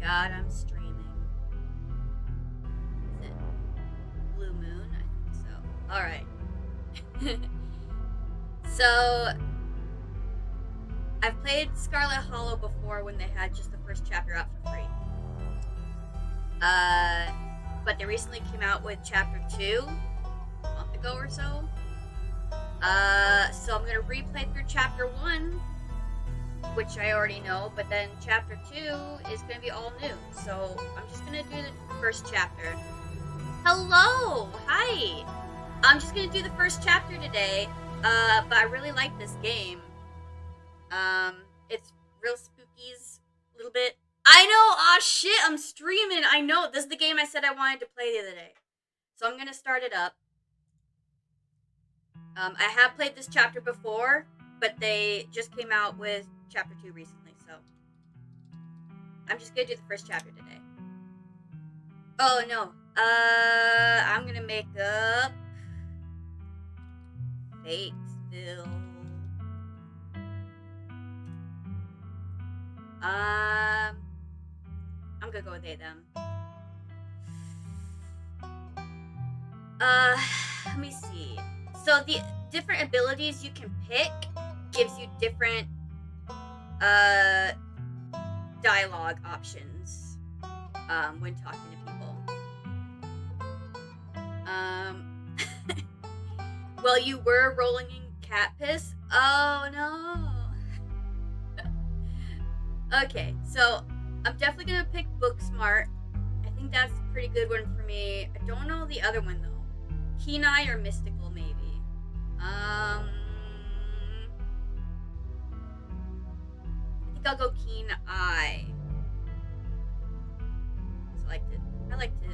god, I'm streaming. Is it Blue Moon? I think so. Alright. So, I've played Scarlet Hollow before when they had just the first chapter out for free. But they recently came out with chapter 2 a month ago or so. So I'm gonna replay through chapter 1, which I already know, but then chapter 2 is gonna be all new. So I'm just gonna do the first chapter. Hello! Hi! I'm just gonna do the first chapter today, but I really like this game. It's real spookies, a little bit. I know! Aw, shit, I'm streaming! I know! This is the game I said I wanted to play the other day. So I'm gonna start it up. I have played this chapter before, but they just came out with chapter 2 recently, so I'm just gonna do the first chapter today. Oh, no. I'm gonna make up Fatesville. I'm gonna go with they, them. Let me see. So the different abilities you can pick gives you different dialogue options when talking to people. Well, you were rolling in cat piss. Oh no. Okay, so I'm definitely gonna pick Book Smart. I think that's a pretty good one for me. I don't know the other one though. Keen Eye or Mystical, maybe. I think I'll go Keen Eye. So I like to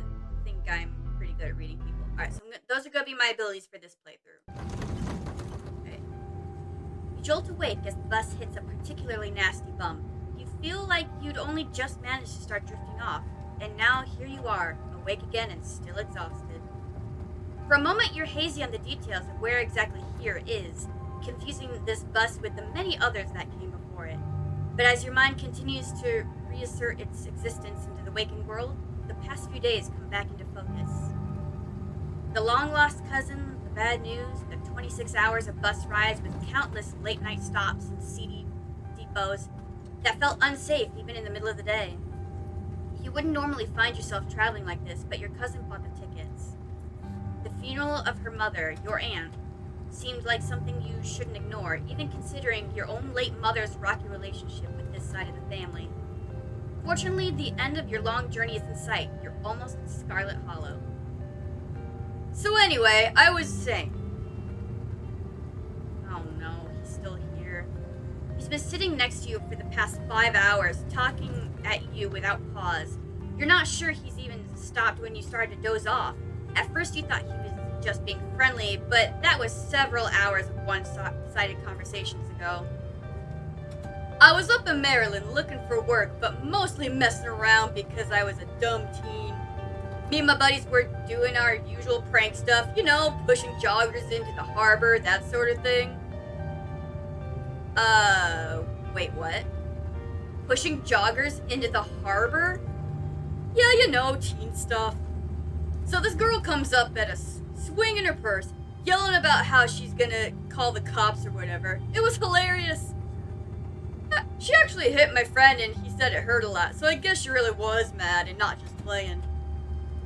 think I'm pretty good at reading people. Alright, so those are going to be my abilities for this playthrough. Okay. You jolt awake as the bus hits a particularly nasty bump. You feel like you'd only just managed to start drifting off, and now here you are, awake again and still exhausted. For a moment, you're hazy on the details of where exactly here is, confusing this bus with the many others that came before it. But as your mind continues to reassert its existence into the waking world, the past few days come back into focus. The long-lost cousin, the bad news, the 26 hours of bus rides with countless late-night stops and seedy depots that felt unsafe even in the middle of the day. You wouldn't normally find yourself traveling like this, but your cousin bought the tickets. The funeral of her mother, your aunt, seemed like something you shouldn't ignore, even considering your own late mother's rocky relationship with this side of the family. Fortunately, the end of your long journey is in sight. You're almost at Scarlet Hollow. So anyway, I was saying... Oh no, he's still here. He's been sitting next to you for the past 5 hours, talking at you without pause. You're not sure he's even stopped when you started to doze off. At first you thought he was just being friendly, but that was several hours of one-sided conversations ago. I was up in Maryland looking for work, but mostly messing around because I was a dumb teen. Me and my buddies were doing our usual prank stuff, you know, pushing joggers into the harbor, that sort of thing. Wait, what? Pushing joggers into the harbor? Yeah, you know, teen stuff. So this girl comes up at us, swinging her purse, yelling about how she's gonna call the cops or whatever. It was hilarious. She actually hit my friend and he said it hurt a lot, so I guess she really was mad and not just playing.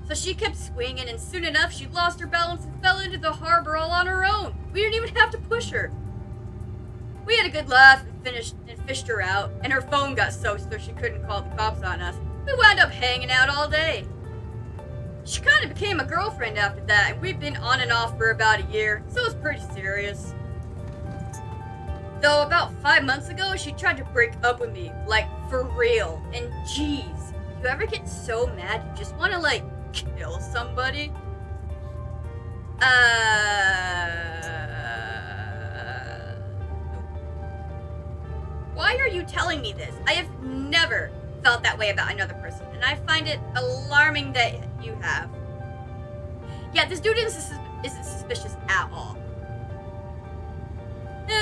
So she kept swinging and soon enough she lost her balance and fell into the harbor all on her own. We didn't even have to push her. We had a good laugh and fished her out, and her phone got soaked so she couldn't call the cops on us. We wound up hanging out all day. She kind of became a girlfriend after that, and we've been on and off for about a year, so it's pretty serious. Though about 5 months ago, she tried to break up with me, like, for real. And geez, you ever get so mad you just want to, like, kill somebody? Why are you telling me this? I have never felt that way about another person, and I find it alarming that you have. Yeah, this dude isn't suspicious at all.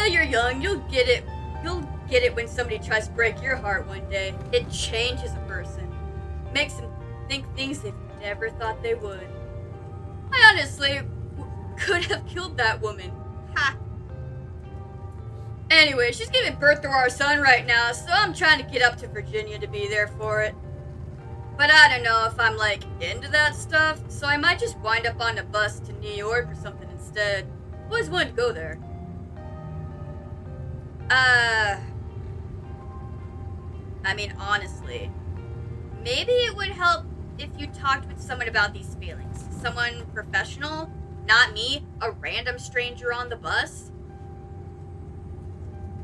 You're young, you'll get it when somebody tries to break your heart one day. It changes a person. Makes them think things they've never thought they would. I honestly could have killed that woman. Ha! Anyway, she's giving birth to our son right now, so I'm trying to get up to Virginia to be there for it. But I don't know if I'm, like, into that stuff, so I might just wind up on a bus to New York or something instead. Always wanted to go there. I mean, honestly, maybe it would help if you talked with someone about these feelings. Someone professional, not me, a random stranger on the bus.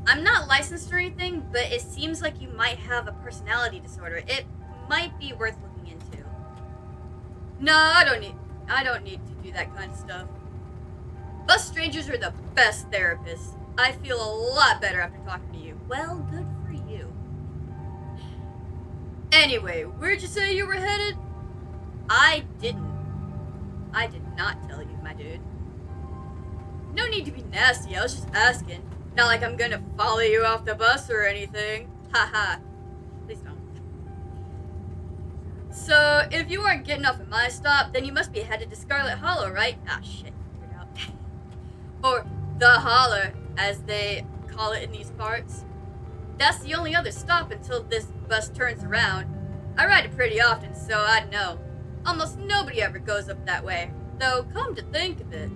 I'm not licensed or anything, but it seems like you might have a personality disorder. It might be worth looking into. No, I don't need to do that kind of stuff. Bus strangers are the best therapists. I feel a lot better after talking to you. Well, good for you. Anyway, where'd you say you were headed? I did not tell you, my dude. No need to be nasty, I was just asking. Not like I'm gonna follow you off the bus or anything. Haha. Please don't. So, if you aren't getting off at my stop, then you must be headed to Scarlet Hollow, right? Ah, shit. Figured out. Or the Holler, as they call it in these parts. That's the only other stop until this bus turns around. I ride it pretty often, so I know. Almost nobody ever goes up that way. Though, come to think of it,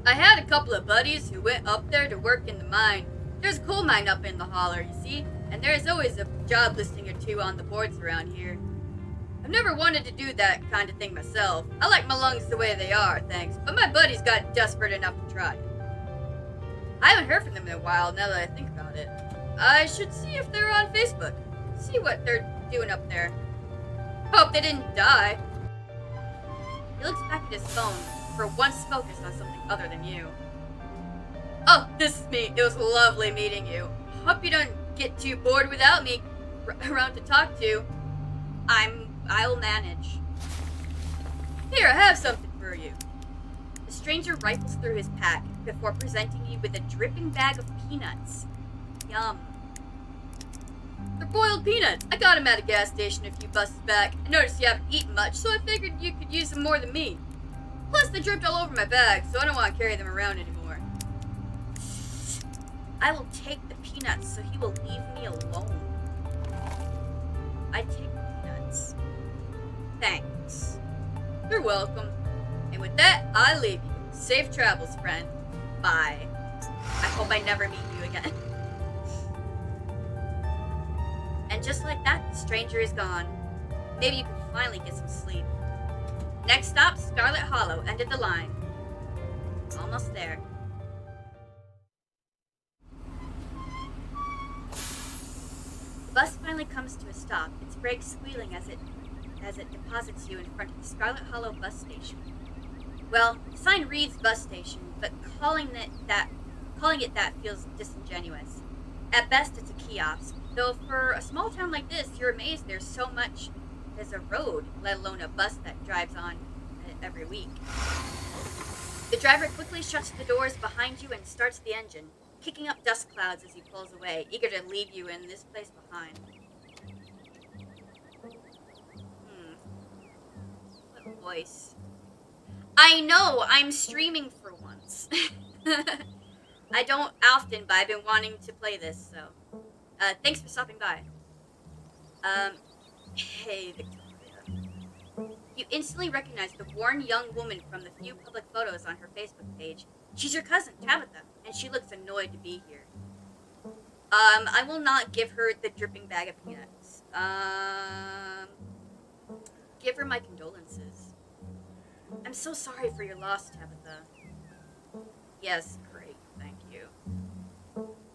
I had a couple of buddies who went up there to work in the mine. There's a coal mine up in the Holler, you see, and there's always a job listing or two on the boards around here. I've never wanted to do that kind of thing myself. I like my lungs the way they are, thanks, but my buddies got desperate enough to try. I haven't heard from them in a while, now that I think about it. I should see if they're on Facebook. See what they're doing up there. Hope they didn't die. He looks back at his phone, for once focused on something other than you. Oh, this is me. It was lovely meeting you. Hope you don't get too bored without me around to talk to. I'll manage. Here, I have something for you. The stranger rifles through his pack before presenting you with a dripping bag of peanuts. Yum. They're boiled peanuts. I got them at a gas station a few buses back. I noticed you haven't eaten much, so I figured you could use them more than me. Plus, they dripped all over my bag, so I don't want to carry them around anymore. I will take the peanuts, so he will leave me alone. I take the peanuts. Thanks. You're welcome. And with that, I leave you. Safe travels, friend. Bye. I hope I never meet you again. And just like that, the stranger is gone. Maybe you can finally get some sleep. Next stop, Scarlet Hollow, end of the line. Almost there. The bus finally comes to a stop, its brakes squealing as it deposits you in front of the Scarlet Hollow bus station. Well, the sign reads bus station, but calling it that feels disingenuous. At best, it's a kiosk, though for a small town like this, you're amazed there's so much as a road, let alone a bus that drives on every week. The driver quickly shuts the doors behind you and starts the engine, kicking up dust clouds as he pulls away, eager to leave you in this place behind. What voice? I know, I'm streaming for once. I don't often, but I've been wanting to play this, so. Thanks for stopping by. Hey, Victoria. You instantly recognize the worn young woman from the few public photos on her Facebook page. She's your cousin, Tabitha, and she looks annoyed to be here. I will not give her the dripping bag of peanuts. Give her my condolences. I'm so sorry for your loss, Tabitha. Yes, great, thank you.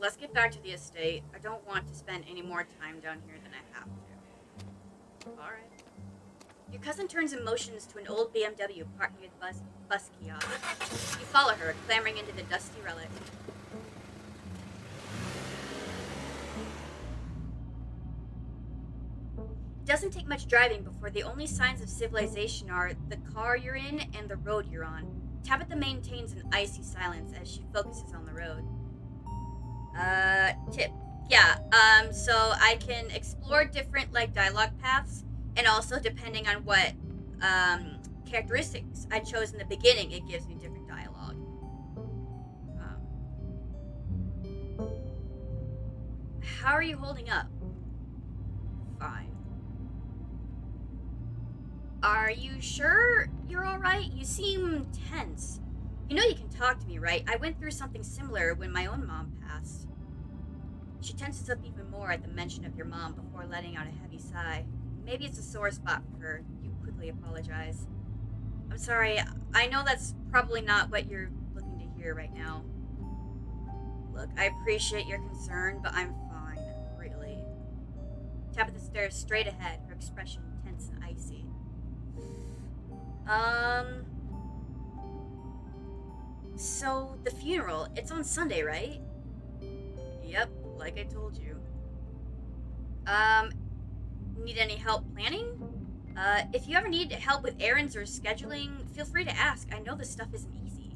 Let's get back to the estate. I don't want to spend any more time down here than I have to. Alright. Your cousin turns and motions to an old BMW parked near the bus kiosk. You follow her, clambering into the dusty relic. It doesn't take much driving before the only signs of civilization are the car you're in and the road you're on. Tabitha maintains an icy silence as she focuses on the road. Tip. Yeah, so I can explore different, dialogue paths And also, depending on what characteristics I chose in the beginning, it gives me different dialogue. How are you holding up? Fine. Are you sure you're alright? You seem tense. You know you can talk to me, right? I went through something similar when my own mom passed. She tenses up even more at the mention of your mom before letting out a heavy sigh. Maybe it's a sore spot for her. You quickly apologize. I'm sorry, I know that's probably not what you're looking to hear right now. Look, I appreciate your concern, but I'm fine, really. Tabitha stares straight ahead, her expression tense and icy. Um, so the funeral, it's on Sunday, right? Yep, like I told you. Um, need any help planning? If you ever need help with errands or scheduling, feel free to ask. I know this stuff isn't easy.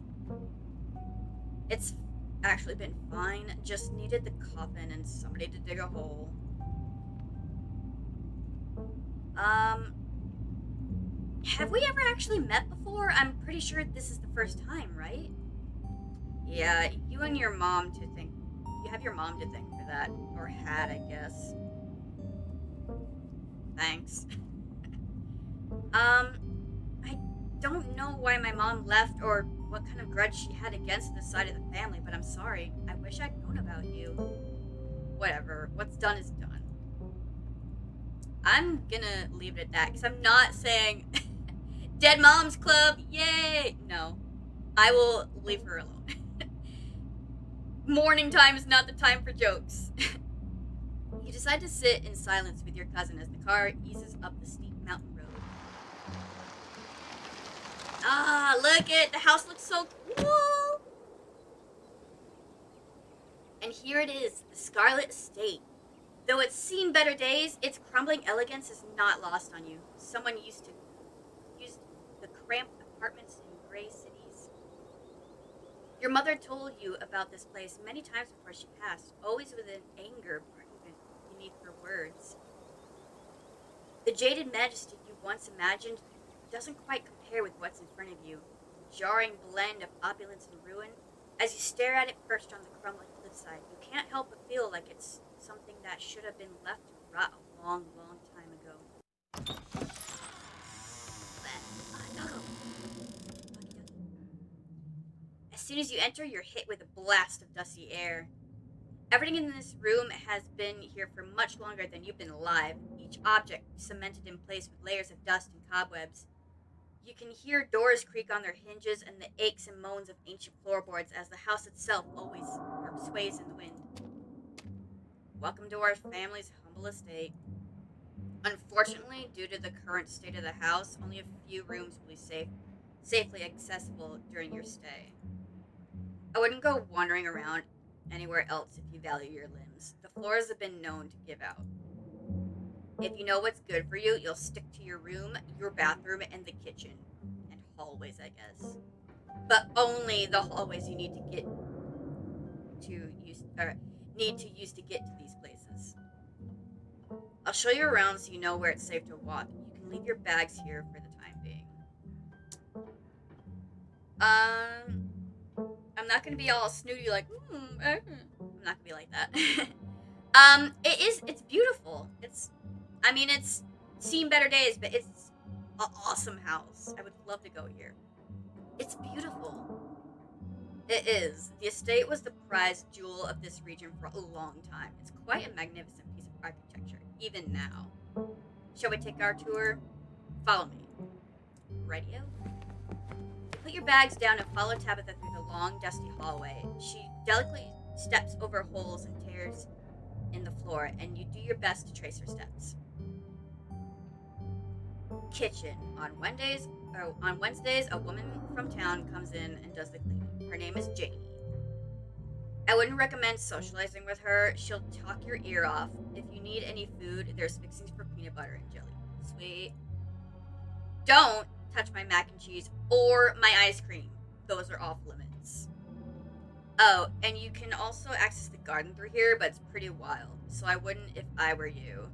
It's actually been fine. Just needed the coffin and somebody to dig a hole. Have we ever actually met before? I'm pretty sure this is the first time, right? Yeah, you and your mom to thank. You have your mom to thank for that. Or had, I guess. Thanks. I don't know why my mom left or what kind of grudge she had against this side of the family, but I'm sorry. I wish I'd known about you. Whatever. What's done is done. I'm gonna leave it at that because I'm not saying Dead Moms Club, yay! No. I will leave her alone. Morning time is not the time for jokes. You decide to sit in silence with your cousin as the car eases up the steep mountain road. Ah, look it! The house looks so cool! And here it is, the Scarlet Estate. Though it's seen better days, its crumbling elegance is not lost on you. Someone used the cramped apartments in gray cities. Your mother told you about this place many times before she passed, always with an anger even beneath her words. The jaded majesty you once imagined doesn't quite compare with what's in front of you. A jarring blend of opulence and ruin. As you stare at it perched on the crumbling cliffside, you can't help but feel like it's something that should have been left to rot a long, long time ago. As soon as you enter, you're hit with a blast of dusty air. Everything in this room has been here for much longer than you've been alive, each object cemented in place with layers of dust and cobwebs. You can hear doors creak on their hinges and the aches and moans of ancient floorboards as the house itself always sways in the wind. Welcome to our family's humble estate. Unfortunately, due to the current state of the house, only a few rooms will be safely accessible during your stay. I wouldn't go wandering around anywhere else if you value your limbs. The floors have been known to give out. If you know what's good for you, you'll stick to your room, your bathroom, and the kitchen. And hallways, I guess. But only the hallways you need to use to get to these places. I'll show you around so you know where it's safe to walk. You can leave your bags here for the time being. I'm not gonna be all snooty like, I'm not gonna be like that. It's beautiful. It's seen better days, but it's an awesome house. I would love to go here. It's beautiful. It is. The estate was the prized jewel of this region for a long time. It's quite a magnificent piece of architecture, even now. Shall we take our tour? Follow me. Radio? Put your bags down and follow Tabitha through the long, dusty hallway. She delicately steps over holes and tears in the floor, and you do your best to trace her steps. Kitchen. On Wednesdays, a woman from town comes in and does the cleaning. Her name is Janie. I wouldn't recommend socializing with her. She'll talk your ear off. If you need any food, there's fixings for peanut butter and jelly. Sweet. Don't touch my mac and cheese or my ice cream. Those are off limits. Oh, and you can also access the garden through here, but it's pretty wild, so I wouldn't if I were you.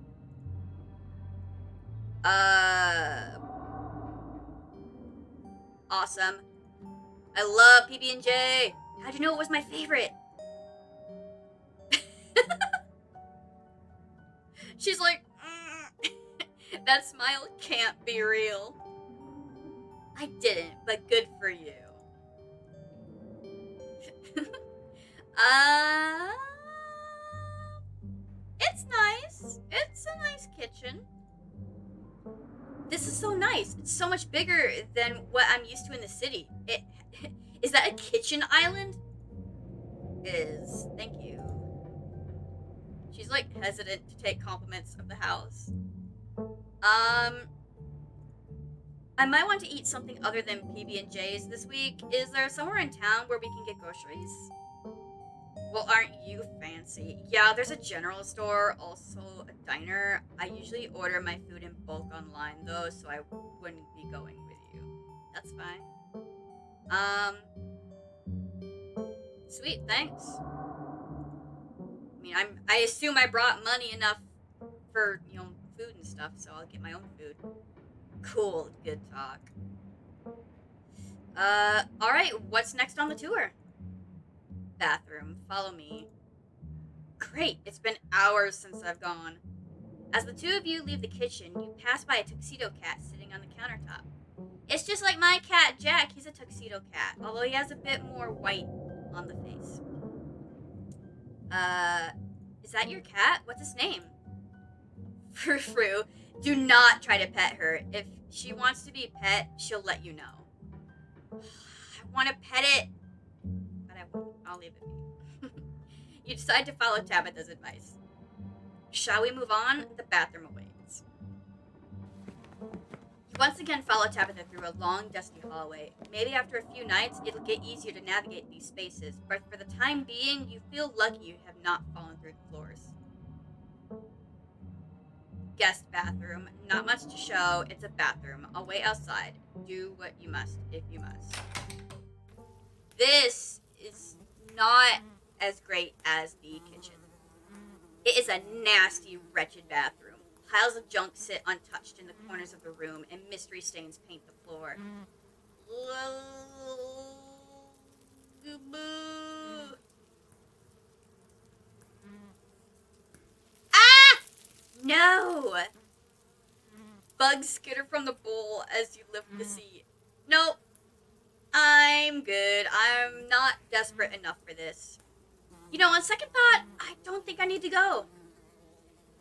Awesome. I love PB&J. How'd you know it was my favorite? She's like, that smile can't be real. I didn't, but good for you. uh, it's nice. It's a nice kitchen. This is so nice. It's so much bigger than what I'm used to in the city. Is that a kitchen island? It is. Thank you. She's like hesitant to take compliments of the house. I might want to eat something other than PB&J's this week. Is there somewhere in town where we can get groceries? Well, aren't you fancy? Yeah, there's a general store, also a diner. I usually order my food in bulk online, though, so I wouldn't be going with you. That's fine. Sweet, thanks. I mean, I assume I brought money enough for, food and stuff, so I'll get my own food. Cool, good talk. Alright, what's next on the tour? Bathroom, follow me. Great, it's been hours since I've gone. As the two of you leave the kitchen, you pass by a tuxedo cat sitting on the countertop. It's just like my cat, Jack. He's a tuxedo cat, although he has a bit more white on the face. Is that your cat? What's his name? Frou-Frou. Do not try to pet her. If she wants to be pet, she'll let you know. I want to pet it, but I won't. I'll leave it be. You decide to follow Tabitha's advice. Shall we move on? The bathroom awaits. You once again follow Tabitha through a long, dusty hallway. Maybe after a few nights, it'll get easier to navigate these spaces, but for the time being, you feel lucky you have not fallen through the floors. Guest bathroom. Not much to show. It's a bathroom. I'll wait outside. Do what you must, if you must. This is not as great as the kitchen. It is a nasty, wretched bathroom. Piles of junk sit untouched in the corners of the room, and mystery stains paint the floor. Ah! No! Bugs skitter from the bowl as you lift the seat. Nope. I'm good. I'm not desperate enough for this. On second thought, I don't think I need to go.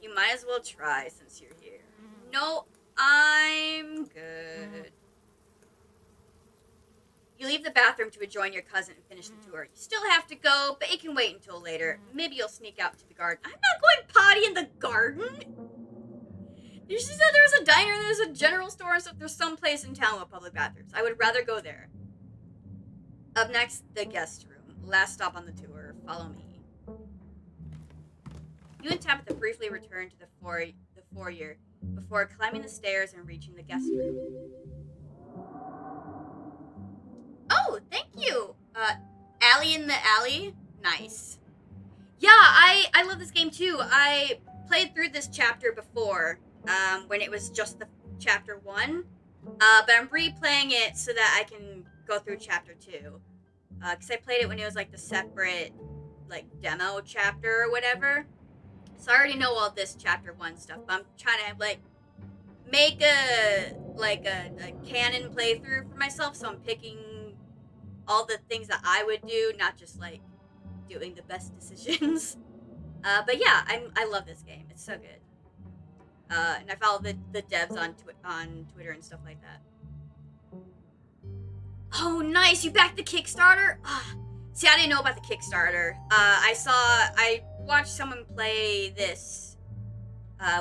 You might as well try since you're here. No, I'm good. You leave the bathroom to rejoin your cousin and finish the tour. You still have to go, but it can wait until later. Maybe you'll sneak out to the garden. I'm not going potty in the garden. You said there was a diner, there's a general store, and stuff. There's some place in town with public bathrooms. I would rather go there. Up next, the guest room. Last stop on the tour. Follow me. You and Tabitha briefly return to the foyer before climbing the stairs and reaching the guest room. Oh, thank you! Alley in the Alley? Nice. Yeah, I love this game too. I played through this chapter before, when it was just the chapter 1. But I'm replaying it so that I can go through chapter 2. Because I played it when it was like the separate, like, demo chapter or whatever. So I already know all this chapter 1 stuff, but I'm trying to, like, make a canon playthrough for myself, so I'm picking all the things that I would do, not just, like, doing the best decisions. But yeah, I love this game. It's so good. And I follow the devs on Twitter and stuff like that. Oh, nice! You backed the Kickstarter? See, I didn't know about the Kickstarter. I watched someone play this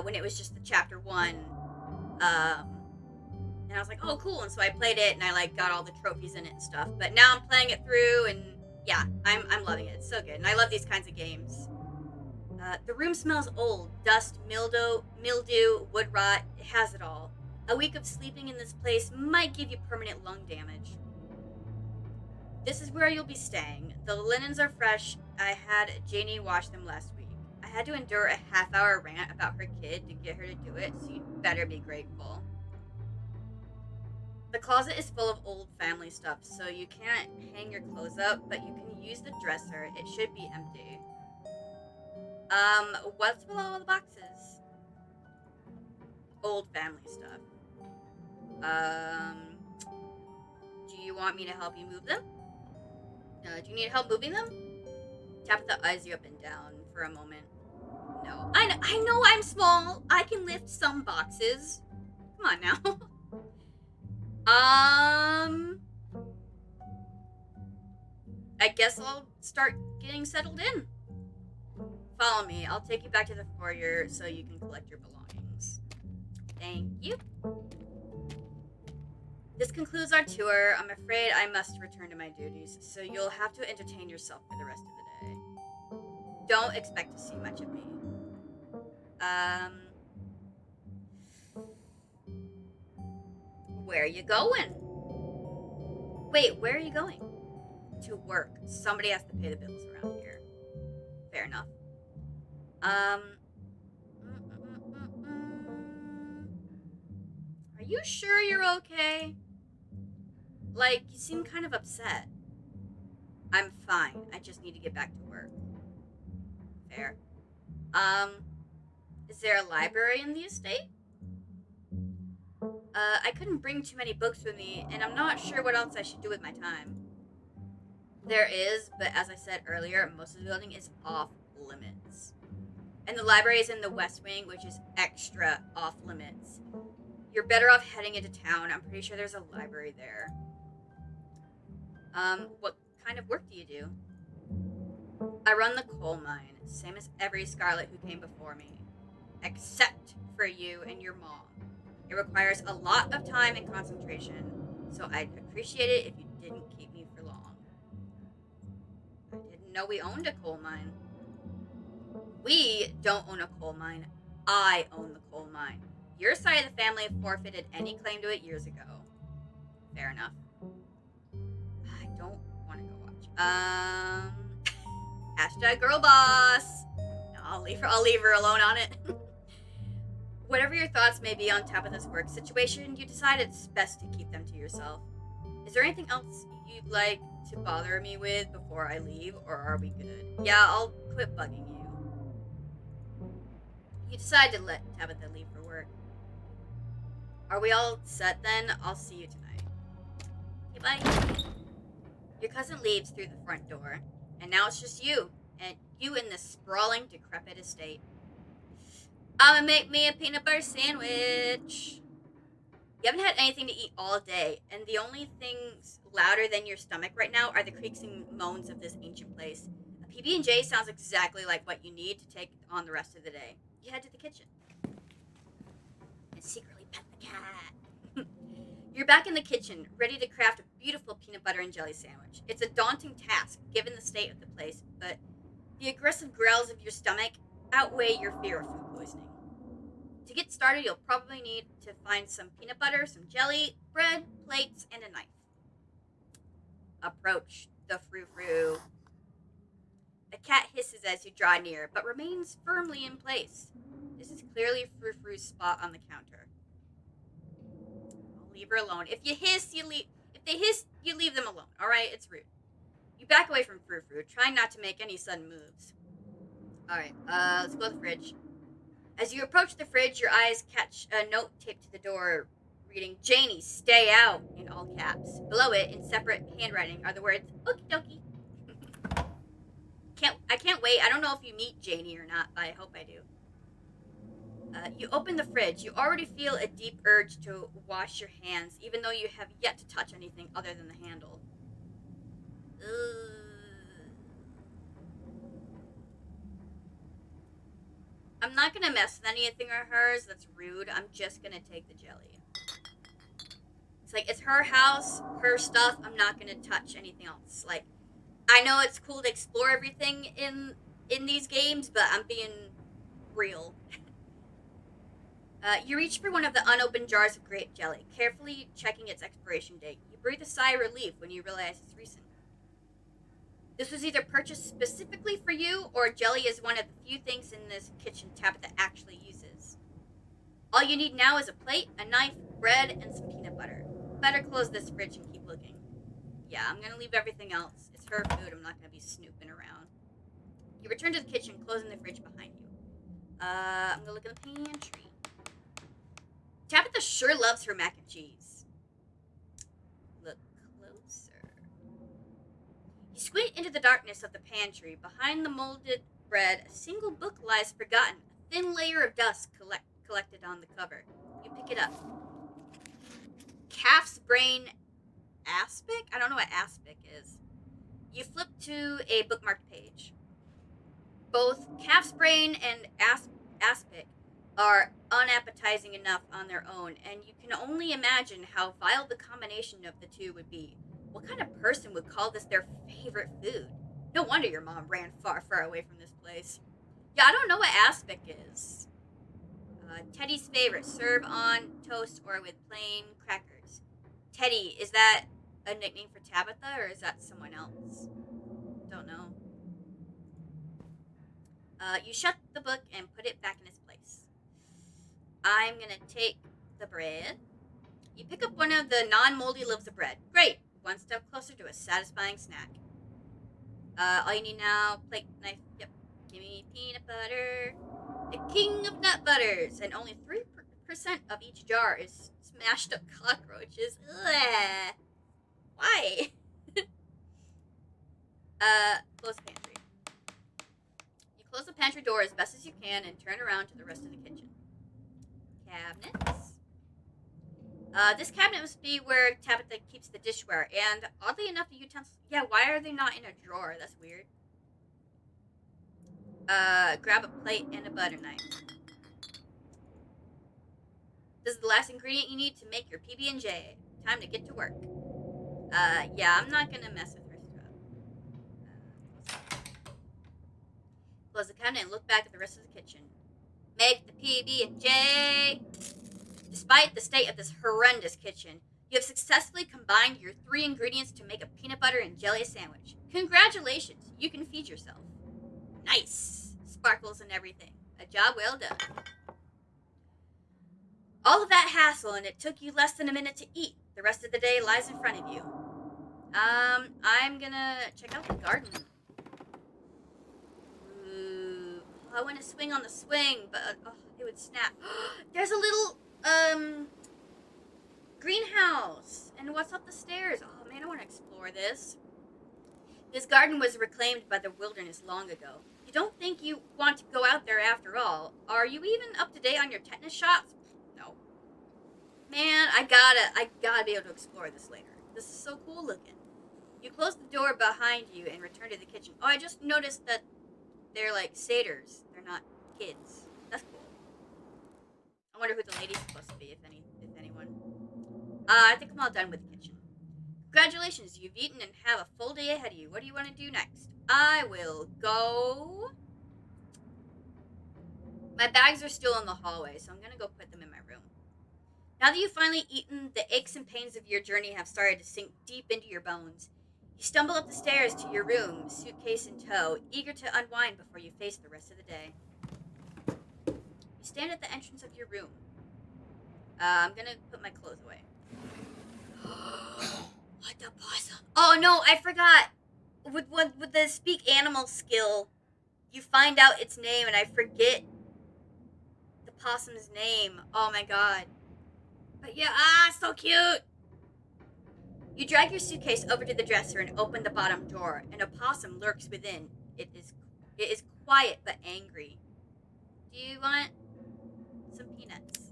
when it was just the chapter 1. And I was like, oh, cool. And so I played it, and I, like, got all the trophies in it and stuff. But now I'm playing it through, and yeah, I'm loving it. It's so good. And I love these kinds of games. The room smells old. Dust, mildew, wood rot. It has it all. A week of sleeping in this place might give you permanent lung damage. This is where you'll be staying. The linens are fresh. I had Janie wash them last week. I I had to endure a half-hour rant about her kid to get her to do it, so you'd better be grateful. The closet is full of old family stuff, so you can't hang your clothes up, but you can use the dresser. It should be empty. What's with all the boxes? Old family stuff. Do you want me to help you move them? Do you need help moving them? Tabitha eyes you up and down for a moment. No. I know I'm small. I can lift some boxes. Come on now. I guess I'll start getting settled in. Follow me. I'll take you back to the foyer so you can collect your belongings. Thank you. This concludes our tour. I'm afraid I must return to my duties, so you'll have to entertain yourself for the rest of the day. Don't expect to see much of me. Where are you going? Wait, where are you going? To work. Somebody has to pay the bills around here. Fair enough. Are you sure you're okay? Like, you seem kind of upset. I'm fine. I just need to get back to work. Fair. Is there a library in the estate? I couldn't bring too many books with me, and I'm not sure what else I should do with my time. There is, but as I said earlier, most of the building is off limits. And the library is in the West Wing, which is extra off limits. You're better off heading into town. I'm pretty sure there's a library there. What kind of work do you do? I run the coal mine, same as every Scarlet who came before me. Except for you and your mom. It requires a lot of time and concentration, so I'd appreciate it if you didn't keep me for long. I didn't know we owned a coal mine. We don't own a coal mine. I own the coal mine. Your side of the family forfeited any claim to it years ago. Fair enough. I don't want to go watch. Hashtag girl boss. No, I'll leave her alone on it. Whatever your thoughts may be on Tabitha's work situation, you decide it's best to keep them to yourself. Is there anything else you'd like to bother me with before I leave, or are we good? Yeah, I'll quit bugging you. You decide to let Tabitha leave for work. Are we all set then? I'll see you tonight. Okay, bye. Your cousin leaves through the front door, and now it's just you, and you in this sprawling, decrepit estate. I'm gonna make me a peanut butter sandwich. You haven't had anything to eat all day, and the only things louder than your stomach right now are the creaks and moans of this ancient place. A PB&J sounds exactly like what you need to take on the rest of the day. You head to the kitchen and secretly pet the cat. You're back in the kitchen, ready to craft a beautiful peanut butter and jelly sandwich. It's a daunting task, given the state of the place, but the aggressive growls of your stomach outweigh your fear of food poisoning. To get started, you'll probably need to find some peanut butter, some jelly, bread, plates, and a knife. Approach the frou-frou. The cat hisses as you draw near, but remains firmly in place. This is clearly frou-frou's spot on the counter. I'll leave her alone. If they hiss, you leave them alone. All right, it's rude. You back away from frou-frou, trying not to make any sudden moves. All right, let's go to the fridge. As you approach the fridge, your eyes catch a note taped to the door reading, "Janie, stay out," in all caps. Below it, in separate handwriting, are the words, "Okie dokie." I can't wait. I don't know if you meet Janie or not, but I hope I do. You open the fridge. You already feel a deep urge to wash your hands, even though you have yet to touch anything other than the handle. I'm not gonna mess with anything of hers. That's rude. I'm just gonna take the jelly. It's like, it's her house, her stuff. I'm not gonna touch anything else. Like, I know it's cool to explore everything in these games, but I'm being real. You reach for one of the unopened jars of grape jelly, carefully checking its expiration date. You breathe a sigh of relief when you realize it's recent. This was either purchased specifically for you, or jelly is one of the few things in this kitchen Tabitha actually uses. All you need now is a plate, a knife, bread, and some peanut butter. Better close this fridge and keep looking. Yeah, I'm gonna leave everything else. It's her food, I'm not gonna be snooping around. You return to the kitchen, closing the fridge behind you. I'm gonna look in the pantry. Tabitha sure loves her mac and cheese. Look closer. You squint into the darkness of the pantry. Behind the molded bread, a single book lies forgotten. A thin layer of dust collected on the cover. You pick it up. Calf's Brain Aspic? I don't know what aspic is. You flip to a bookmarked page. Both Calf's Brain and Aspic are unappetizing enough on their own, and you can only imagine how vile the combination of the two would be. What kind of person would call this their favorite food? No wonder your mom ran far, far away from this place. Yeah, I don't know what aspic is. Teddy's favorite, serve on toast or with plain crackers. Teddy, is that a nickname for Tabitha, or is that someone else? Don't know. You shut the book and put it back in its place. I'm gonna take the bread. You pick up one of the non-moldy loaves of bread. Great! One step closer to a satisfying snack. All you need now, plate, knife, yep. Give me peanut butter. The king of nut butters, and only 3% of each jar is smashed up cockroaches. Ugh. Why? Close the pantry. You close the pantry door as best as you can and turn around to the rest of the kitchen. Cabinets. This cabinet must be where Tabitha keeps the dishware, and oddly enough, the utensils. Yeah, why are they not in a drawer? That's weird. Grab a plate and a butter knife. This is the last ingredient you need to make your PB&J. Time to get to work. Yeah, I'm not gonna mess with her stuff. Close the cabinet and look back at the rest of the kitchen. Make the PB&J. Despite the state of this horrendous kitchen, you have successfully combined your 3 ingredients to make a peanut butter and jelly sandwich. Congratulations, you can feed yourself. Nice. Sparkles and everything. A job well done. All of that hassle, and it took you less than a minute to eat. The rest of the day lies in front of you. I'm gonna check out the garden. Ooh, I want to swing on the swing, but it would snap. There's a little, greenhouse. And what's up the stairs? Oh man, I want to explore this. This garden was reclaimed by the wilderness long ago. You don't think you want to go out there after all? Are you even up to date on your tetanus shots? No. Man, I gotta be able to explore this later. This is so cool looking. You close the door behind you and return to the kitchen. Oh, I just noticed that they're like satyrs. They're not kids. That's cool. I wonder who the lady's supposed to be, if anyone. I think I'm all done with the kitchen. Congratulations, you've eaten and have a full day ahead of you. What do you want to do next? I will go. My bags are still in the hallway, so I'm going to go put them in my room. Now that you've finally eaten, the aches and pains of your journey have started to sink deep into your bones. You stumble up the stairs to your room, suitcase in tow, eager to unwind before you face the rest of the day. You stand at the entrance of your room. I'm going to put my clothes away. What the possum? Oh no, I forgot. With the speak animal skill, you find out its name, and I forget the possum's name. Oh my god. But yeah, so cute. You drag your suitcase over to the dresser and open the bottom drawer. An opossum lurks within. It is quiet but angry. Do you want some peanuts?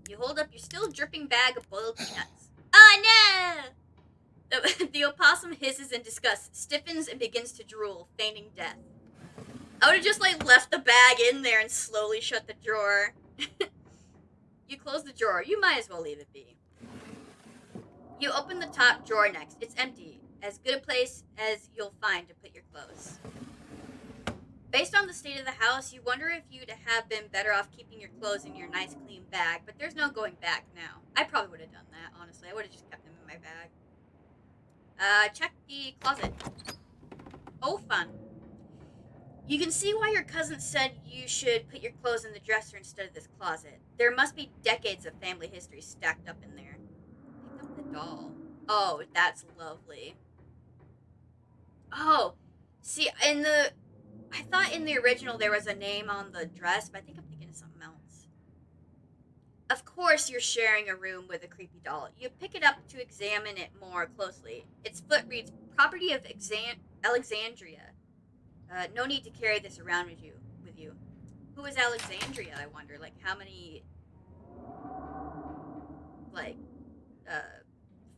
You hold up your still dripping bag of boiled peanuts. Oh no! The opossum hisses in disgust, stiffens, and begins to drool, feigning death. I would have just left the bag in there and slowly shut the drawer. You close the drawer. You might as well leave it be. You open the top drawer next. It's empty. As good a place as you'll find to put your clothes. Based on the state of the house, you wonder if you'd have been better off keeping your clothes in your nice clean bag, but there's no going back now. I probably would have done that, honestly. I would have just kept them in my bag. Check the closet. Oh, fun. You can see why your cousin said you should put your clothes in the dresser instead of this closet. There must be decades of family history stacked up in there. Pick up the doll. Oh, that's lovely. Oh, see, I thought in the original there was a name on the dress, but I think I'm thinking of something else. Of course, you're sharing a room with a creepy doll. You pick it up to examine it more closely. Its foot reads, "Property of Alexandria." No need to carry this around with you. Who is Alexandria? I wonder. Like, how many like uh,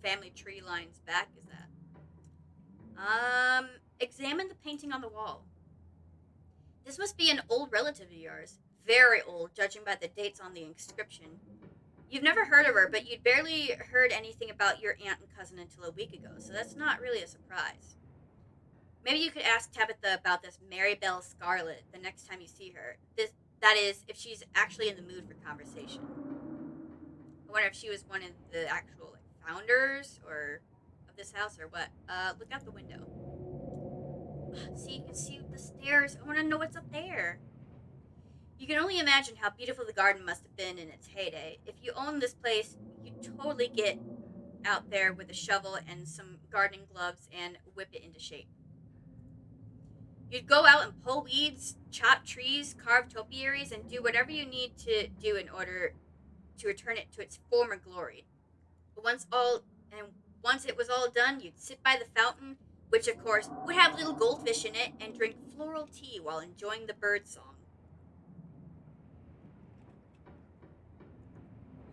family tree lines back is that? Examine the painting on the wall. This must be an old relative of yours. Very old, judging by the dates on the inscription. You've never heard of her, but you'd barely heard anything about your aunt and cousin until a week ago, so that's not really a surprise. Maybe you could ask Tabitha about this Mary Belle Scarlet the next time you see her. That is, if she's actually in the mood for conversation. I wonder if she was one of the actual founders or of this house or what. Look out the window. See, you can see the stairs. I want to know what's up there. You can only imagine how beautiful the garden must have been in its heyday. If you own this place, you'd totally get out there with a shovel and some gardening gloves and whip it into shape. You'd go out and pull weeds, chop trees, carve topiaries, and do whatever you need to do in order to return it to its former glory. But once it was all done, you'd sit by the fountain, which of course would have little goldfish in it, and drink floral tea while enjoying the bird song.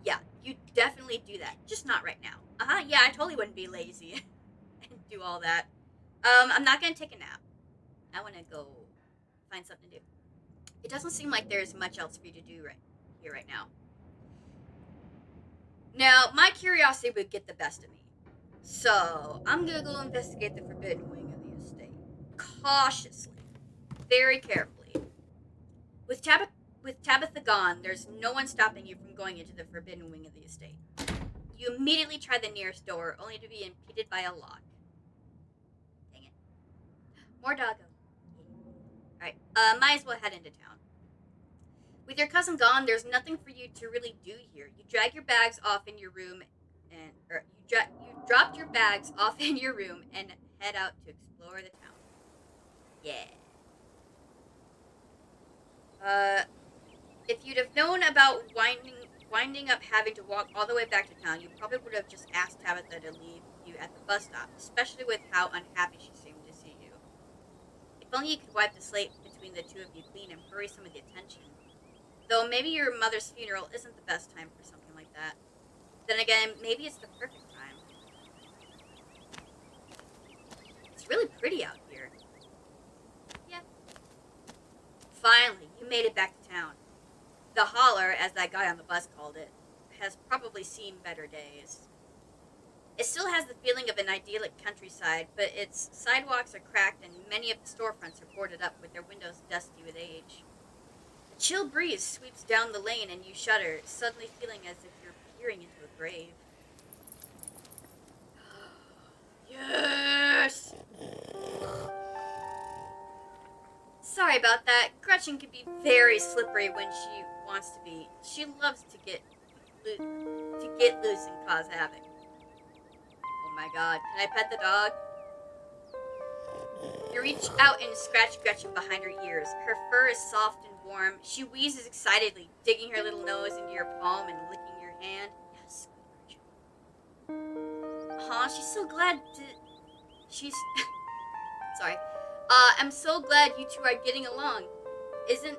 Yeah, you definitely do that. Just not right now. Yeah, I totally wouldn't be lazy and do all that. I'm not gonna take a nap. I wanna go find something to do. It doesn't seem like there's much else for you to do right now. Now, my curiosity would get the best of me. So, I'm gonna go investigate the forbidden wing of the estate. Cautiously. Very carefully. With Tabitha gone, there's no one stopping you from going into the forbidden wing of the estate. You immediately try the nearest door, only to be impeded by a lock. Dang it. More doggo. Alright, might as well head into town. With your cousin gone, there's nothing for you to really do here. You drag your bags off in your room you dropped your bags off in your room and head out to explore the town. Yeah. If you'd have known about winding up having to walk all the way back to town, you probably would have just asked Tabitha to leave you at the bus stop, especially with how unhappy she seemed to see you. If only you could wipe the slate between the two of you clean and hurry some of the attention. Though maybe your mother's funeral isn't the best time for something like that. Then again, maybe it's the perfect time. It's really pretty out here. Yeah. Finally, you made it back to town. The holler, as that guy on the bus called it, has probably seen better days. It still has the feeling of an idyllic countryside, but its sidewalks are cracked and many of the storefronts are boarded up with their windows dusty with age. A chill breeze sweeps down the lane and you shudder, suddenly feeling as if you're peering into a grave. Yes! Sorry about that. Gretchen can be very slippery when she wants to be. She loves to get loose and cause havoc. Oh my god. Can I pet the dog? You reach out and scratch Gretchen behind her ears. Her fur is soft and warm. She wheezes excitedly, digging her little nose into your palm and licking your hand. Yes, Gretchen. Aw, she's so glad to... She's... Sorry. I'm so glad you two are getting along. Isn't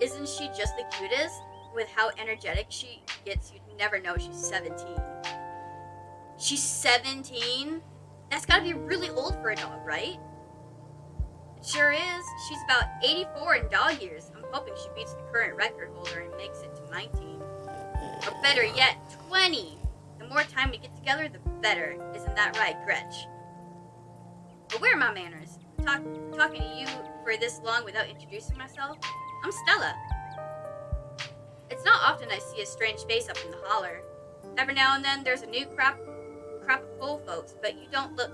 she just the cutest? With how energetic she gets, you'd never know she's 17. She's 17? That's gotta be really old for a dog, right? It sure is. She's about 84 in dog years. I'm hoping she beats the current record holder and makes it to 19. Or better yet, 20. The more time we get together, the better. Isn't that right, Gretch? But where are my manners? Talking to you for this long without introducing myself? I'm Stella. It's not often I see a strange face up in the holler. Every now and then there's a new crop of bull folks, but you don't look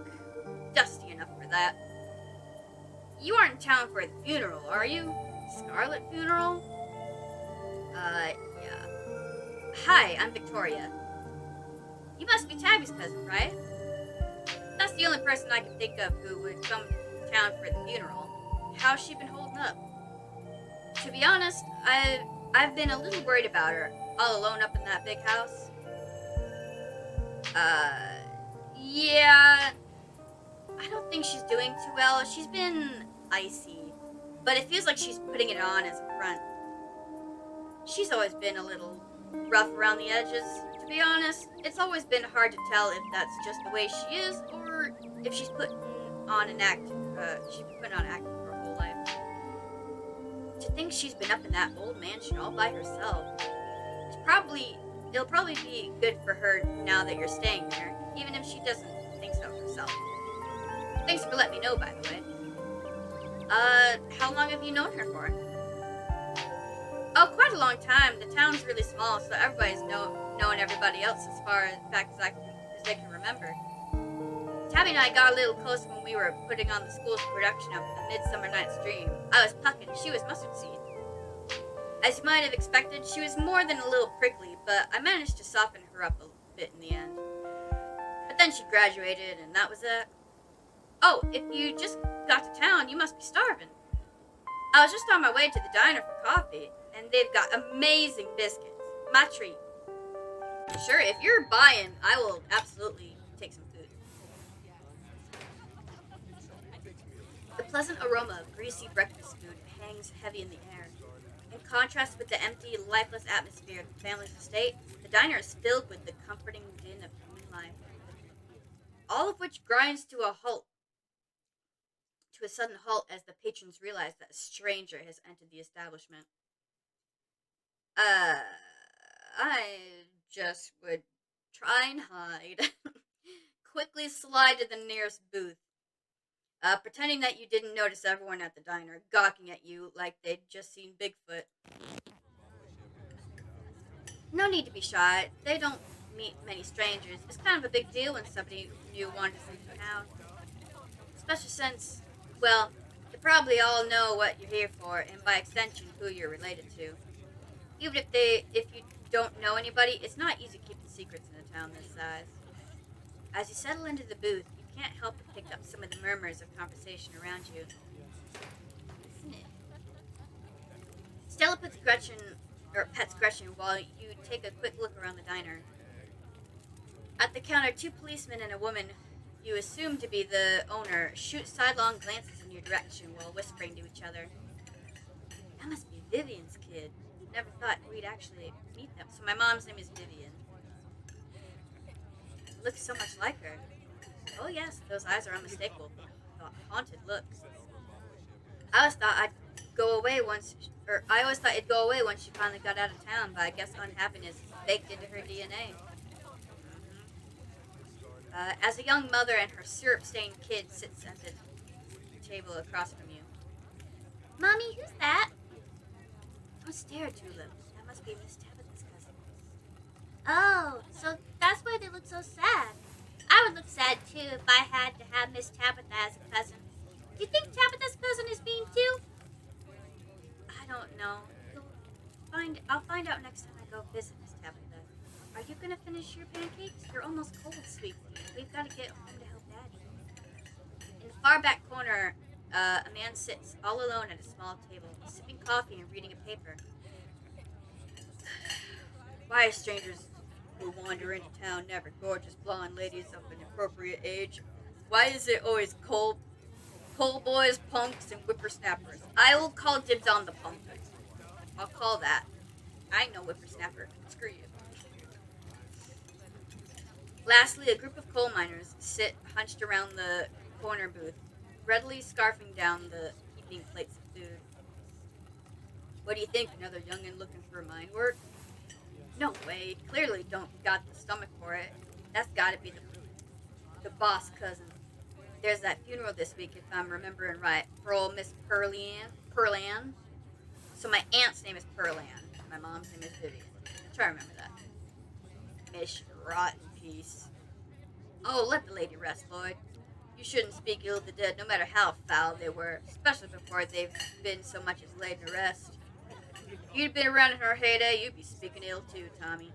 dusty enough for that. You aren't in town for the funeral, are you? Scarlet funeral? Yeah. Hi, I'm Victoria. You must be Tabby's cousin, right? That's the only person I can think of who would come to town for the funeral. How's she been holding up? To be honest, I've been a little worried about her, all alone up in that big house. Uh, yeah, I don't think she's doing too well. She's been icy, but it feels like she's putting it on as a front. She's always been a little rough around the edges. To be honest, it's always been hard to tell if that's just the way she is or if she's putting on an act. She's been putting on acting for her whole life. To think she's been up in that old mansion all by herself. It'll probably be good for her now that you're staying here, even if she doesn't think so herself. Thanks for letting me know, by the way. How long have you known her for? Oh, quite a long time. The town's really small, so everybody's known everybody else as far back as they can remember. Tabby and I got a little close when we were putting on the school's production of A Midsummer Night's Dream. I was Puck and she was Mustard Seed. As you might have expected, she was more than a little prickly, but I managed to soften her up a bit in the end. But then she graduated, and that was it. Oh, if you just got to town, you must be starving. I was just on my way to the diner for coffee, and they've got amazing biscuits. My treat. Sure, if you're buying, I will absolutely take some food. The pleasant aroma of greasy breakfast food hangs heavy in the air. In contrast with the empty, lifeless atmosphere of the family's estate, the diner is filled with the comforting din of human life. All of which grinds to a sudden halt as the patrons realize that a stranger has entered the establishment. I just would try and hide. Quickly slide to the nearest booth. Pretending that you didn't notice everyone at the diner gawking at you like they'd just seen Bigfoot. No need to be shy. They don't meet many strangers. It's kind of a big deal when somebody new wanders into town. Especially since, well, they probably all know what you're here for, and by extension, who you're related to. Even if you don't know anybody, it's not easy to keep the secrets in a town this size. As you settle into the booth, you can't help but pick up some of the murmurs of conversation around you. Stella pets Gretchen while you take a quick look around the diner. At the counter, two policemen and a woman you assume to be the owner shoot sidelong glances in your direction while whispering to each other. That must be Vivian's kid. Never thought we'd actually meet them. So my mom's name is Vivian. Looks so much like her. Oh yes, those eyes are unmistakable. The haunted looks. I always thought it'd go away once she finally got out of town, but I guess unhappiness is baked into her DNA. As a young mother and her syrup-stained kid sits at the table across from you. Mommy, who's that? Don't stare, Tulip. That must be Miss Tabitha's cousin. Oh, so that's why they look so sad. I would look sad, too, if I had to have Miss Tabitha as a cousin. Do you think Tabitha's cousin is mean, too? I don't know. I'll find out next time I go visit Miss Tabitha. Are you going to finish your pancakes? They're almost cold, sweet pea. We've got to get home to help Daddy. In the far back corner, a man sits all alone at a small table, sipping coffee and reading a paper. Why are strangers who wander into town never gorgeous blonde ladies of an appropriate age? Why is it always coal boys, punks, and whippersnappers? I will call dibs on the punk. I'll call that. I ain't no whippersnapper. Screw you. Lastly, a group of coal miners sit hunched around the corner booth, readily scarfing down the heaping plates of food. What do you think? Another youngin' looking for mine work? No way. Clearly don't got the stomach for it. That's gotta be the boss cousin. There's that funeral this week, if I'm remembering right, for old Miss Pearlan. So my aunt's name is Pearlan. My mom's name is Vivian. Try to remember that. May she rot in peace. Oh, let the lady rest, Lloyd. You shouldn't speak ill of the dead, no matter how foul they were, especially before they've been so much as laid to rest. If you'd been around in her heyday, you'd be speaking ill too, Tommy.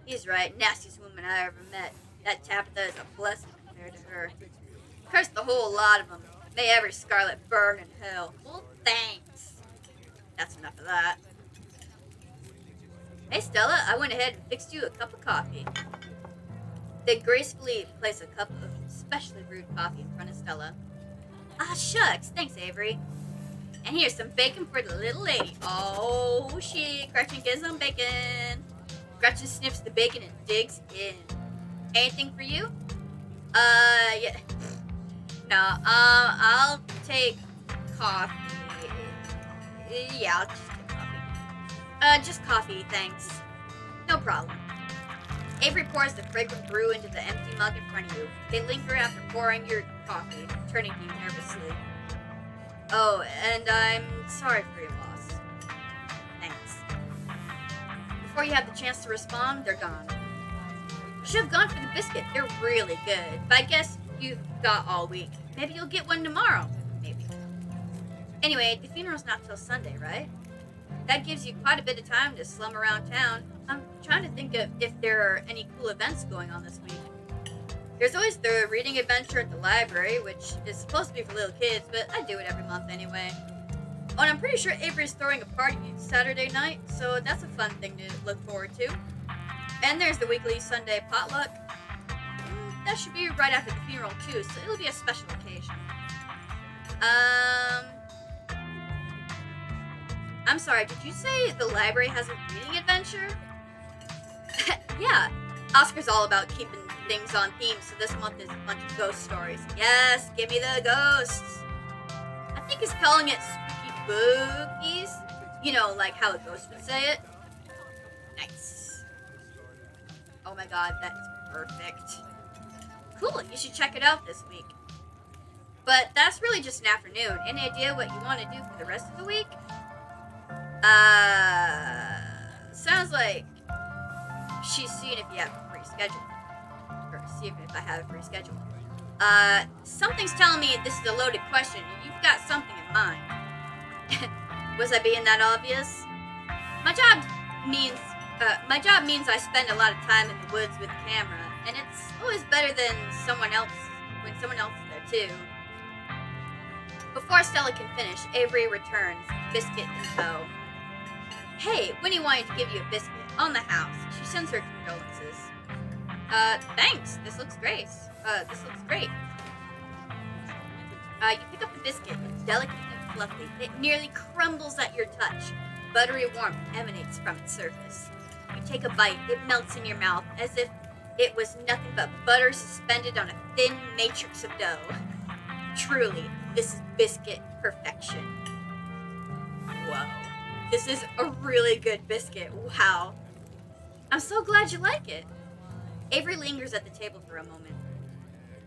He's right, nastiest woman I ever met. That Tabitha is a blessing compared to her. Curse the whole lot of them. May every Scarlet burn in hell. Well, thanks. That's enough of that. Hey, Stella, I went ahead and fixed you a cup of coffee. They gracefully place a cup of specially brewed coffee in front of Stella. Ah, shucks. Thanks, Avery. And here's some bacon for the little lady. Oh, shit. Gretchen gets some bacon. Gretchen sniffs the bacon and digs in. Anything for you? Yeah. No, I'll take coffee. Yeah, I'll just take coffee. Just coffee, thanks. No problem. Avery pours the fragrant brew into the empty mug in front of you. They linger after pouring your coffee, turning to you nervously. Oh, and I'm sorry for your loss. Thanks. Before you have the chance to respond, they're gone. You should have gone for the biscuit. They're really good. But I guess you've got all week. Maybe you'll get one tomorrow. Maybe. Anyway, the funeral's not till Sunday, right? That gives you quite a bit of time to slum around town. I'm trying to think of if there are any cool events going on this week. There's always the reading adventure at the library, which is supposed to be for little kids, but I do it every month anyway. Oh, and I'm pretty sure Avery's throwing a party Saturday night, so that's a fun thing to look forward to. And there's the weekly Sunday potluck. That should be right after the funeral too, so it'll be a special occasion. I'm sorry, did you say the library has a reading adventure? Yeah, Oscar's all about keeping things on theme, so this month is a bunch of ghost stories. Yes, give me the ghosts. I think he's calling it spooky bookies. You know, like how a ghost would say it. Nice. Oh my god, that's perfect. Cool, you should check it out this week. But that's really just an afternoon. Any idea what you want to do for the rest of the week? Sounds like she's seeing if you have a free schedule. Or see if I have a free schedule. Something's telling me this is a loaded question and you've got something in mind. Was I being that obvious? My job means I spend a lot of time in the woods with the camera, and it's always better than someone else when someone else is there too. Before Stella can finish, Avery returns, biscuit in tow. Hey, Winnie wanted to give you a biscuit on the house. She sends her condolences. Thanks. This looks great. You pick up the biscuit. It's delicate and fluffy. It nearly crumbles at your touch. Buttery warmth emanates from its surface. You take a bite. It melts in your mouth as if it was nothing but butter suspended on a thin matrix of dough. Truly, this is biscuit perfection. Whoa. This is a really good biscuit. Wow. I'm so glad you like it. Avery lingers at the table for a moment.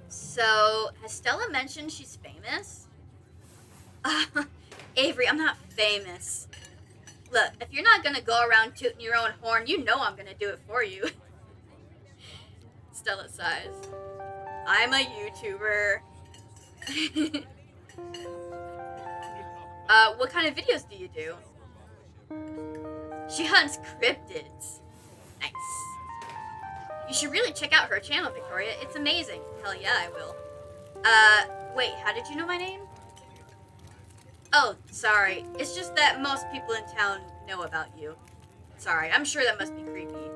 So, has Stella mentioned she's famous? Avery, I'm not famous. Look, if you're not gonna go around tooting your own horn, you know I'm gonna do it for you. Stella sighs. I'm a YouTuber. What kind of videos do you do? She hunts cryptids. Nice. You should really check out her channel, Victoria. It's amazing. Hell yeah, I will. Wait, how did you know my name? Oh, sorry. It's just that most people in town know about you. Sorry, I'm sure that must be creepy.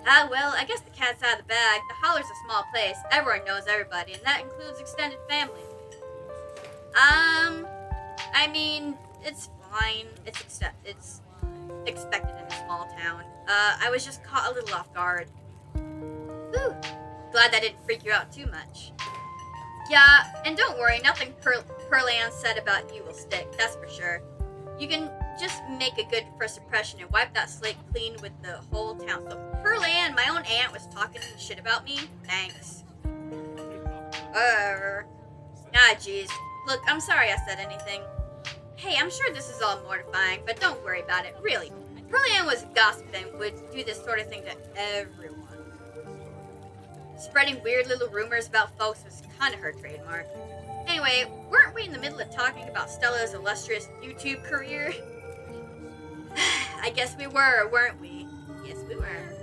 Ah, well, I guess the cat's out of the bag. The Holler's a small place. Everyone knows everybody, and that includes extended family. I mean, it's fine. It's expected in a small town. I was just caught a little off guard. Whew. Glad that didn't freak you out too much. Yeah, and don't worry, nothing Pearl-Ann said about you will stick, that's for sure. You can just make a good first impression and wipe that slate clean with the whole town. So Pearl-Ann, my own aunt, was talking shit about me? Thanks. Ah, jeez. Look, I'm sorry I said anything. Hey, I'm sure this is all mortifying, but don't worry about it, really. Pearl-Ann was gossiping, would do this sort of thing to everyone. Spreading weird little rumors about folks was kind of her trademark. Anyway, weren't we in the middle of talking about Stella's illustrious YouTube career? I guess we were, weren't we? Yes, we were.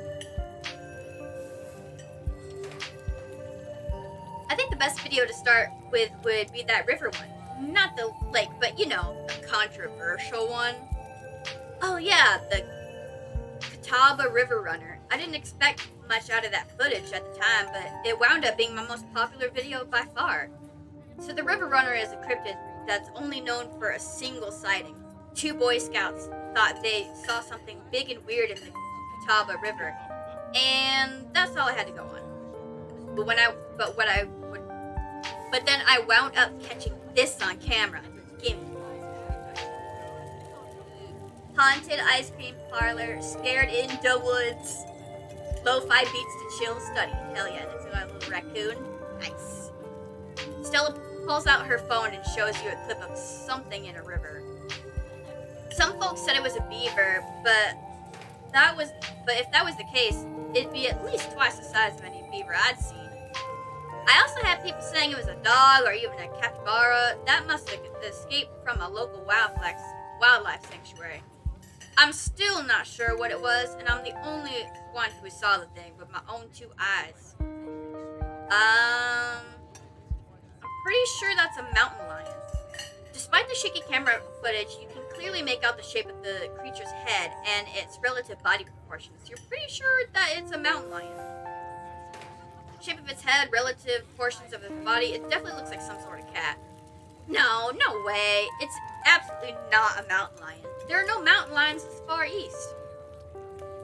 I think the best video to start with would be that river one. Not the lake, but you know, the controversial one. Oh yeah, the Catawba River Runner. I didn't expect much out of that footage at the time, but it wound up being my most popular video by far. So the River Runner is a cryptid that's only known for a single sighting. 2 Boy Scouts thought they saw something big and weird in the Catawba River, and that's all I had to go on. But then I wound up catching this on camera. Gimme. Haunted ice cream parlor, scared in the woods. Lo-fi beats to chill study. Hell yeah, that's got a little raccoon. Nice. Stella pulls out her phone and shows you a clip of something in a river. Some folks said it was a beaver, but if that was the case, it'd be at least twice the size of any beaver I'd seen. I also had people saying it was a dog or even a capybara. That must have escaped from a local wildlife sanctuary. I'm still not sure what it was, and I'm the only one who saw the thing with my own 2 eyes. I'm pretty sure that's a mountain lion. Despite the shaky camera footage, you can clearly make out the shape of the creature's head and its relative body proportions. You're pretty sure that it's a mountain lion. Shape of its head, relative portions of its body, it definitely looks like some sort of cat. No way. It's absolutely not a mountain lion. There are no mountain lions this far east.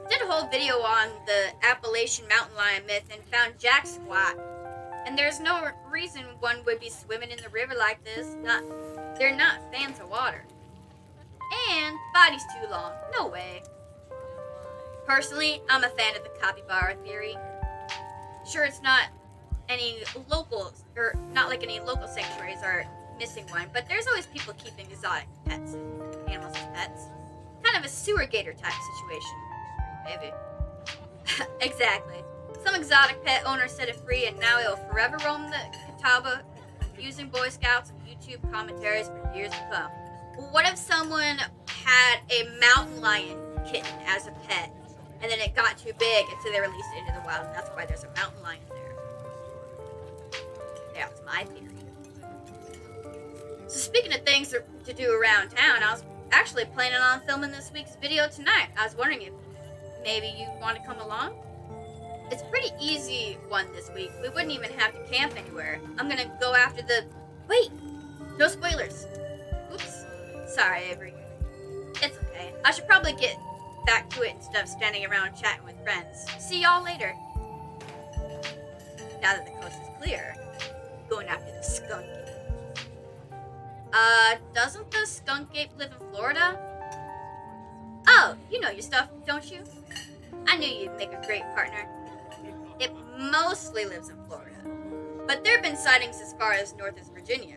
Did a whole video on the Appalachian mountain lion myth and found jack squat. And there's no reason one would be swimming in the river like this. They're not fans of water. And body's too long. No way. Personally, I'm a fan of the capybara theory. Sure, it's not any local, or not like any local sanctuaries are missing one, but there's always people keeping exotic pets, animals as pets. Kind of a sewer gator type situation. Maybe. Exactly. Some exotic pet owner set it free, and now it will forever roam the Catawba, confusing Boy Scouts and YouTube commentaries for years to come. What if someone had a mountain lion kitten as a pet, and then it got too big, and so they released it into the wild, and that's why there's a mountain lion there. That's my theory. So speaking of things to do around town, I was actually planning on filming this week's video tonight. I was wondering if maybe you'd want to come along? It's a pretty easy one this week. We wouldn't even have to camp anywhere. I'm gonna go after the... Wait! No spoilers! Oops. Sorry, Avery. It's okay. I should probably get back to it instead of standing around chatting with friends. See y'all later. Now that the coast is clear, going after the skunk ape. Doesn't the skunk ape live in Florida? Oh, you know your stuff, don't you? I knew you'd make a great partner. It mostly lives in Florida, but there have been sightings as far as north as Virginia.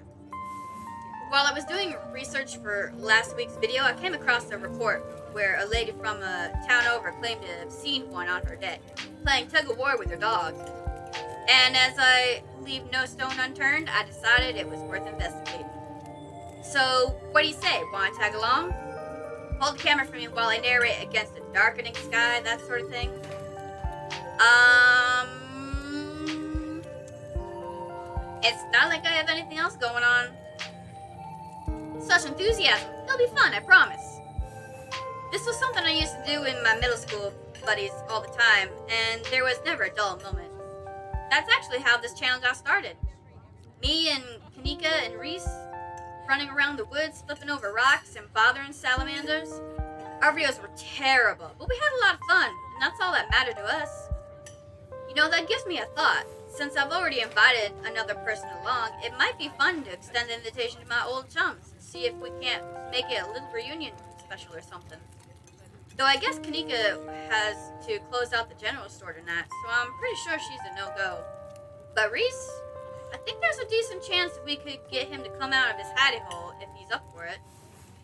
While I was doing research for last week's video, I came across a report where a lady from a town over claimed to have seen one on her deck, playing tug-of-war with her dog. And as I leave no stone unturned, I decided it was worth investigating. So, what do you say? Want to tag along? Hold the camera for me while I narrate against a darkening sky, that sort of thing. It's not like I have anything else going on. Such enthusiasm. It'll be fun, I promise. This was something I used to do in my middle school buddies all the time, and there was never a dull moment. That's actually how this channel got started. Me and Kanika and Reese running around the woods, flipping over rocks and bothering salamanders. Our videos were terrible, but we had a lot of fun, and that's all that mattered to us. You know, that gives me a thought. Since I've already invited another person along, it might be fun to extend the invitation to my old chums and see if we can't make it a little reunion special or something. Though I guess Kanika has to close out the general store tonight, so I'm pretty sure she's a no-go. But Reese, I think there's a decent chance that we could get him to come out of his hidey hole if he's up for it.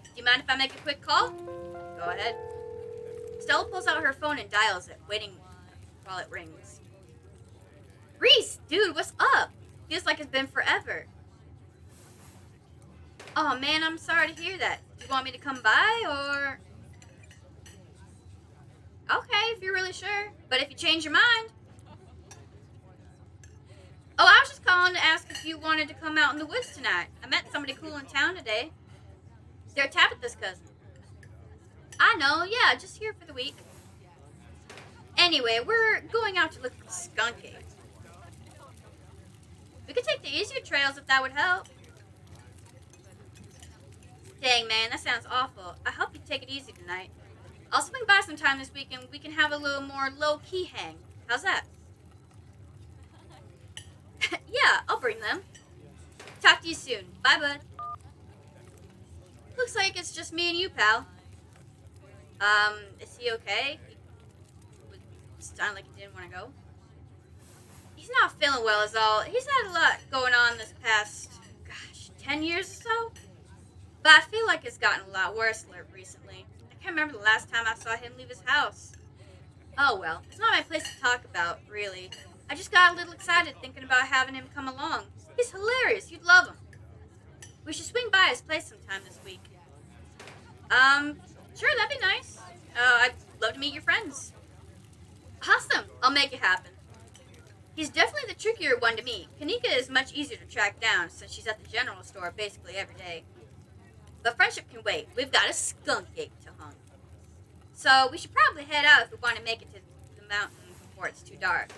Do you mind if I make a quick call? Go ahead. Stella pulls out her phone and dials it, waiting while it rings. Reese, dude, what's up? Feels like it's been forever. Oh man, I'm sorry to hear that. Do you want me to come by or? Okay, if you're really sure. But if you change your mind. Oh, I was just calling to ask if you wanted to come out in the woods tonight. I met somebody cool in town today. They're Tabitha's cousin. I know, yeah, just here for the week. Anyway, we're going out to look for skunk apes. We could take the easier trails if that would help. Dang, man, that sounds awful. I hope you take it easy tonight. I'll swing by sometime this week and we can have a little more low-key hang. How's that? Yeah, I'll bring them. Talk to you soon. Bye, bud. Looks like it's just me and you, pal. Is he okay? He sounded like he didn't want to go. He's not feeling well is all. He's had a lot going on this past, 10 years or so. But I feel like it's gotten a lot worse recently. I can't remember the last time I saw him leave his house. Oh well, it's not my place to talk about, really. I just got a little excited thinking about having him come along. He's hilarious. You'd love him. We should swing by his place sometime this week. Sure, that'd be nice. I'd love to meet your friends. Awesome. I'll make it happen. He's definitely the trickier one to meet. Kanika is much easier to track down since she's at the general store basically every day. But friendship can wait. We've got a skunk ape to hunt. So we should probably head out if we want to make it to the mountain before it's too dark.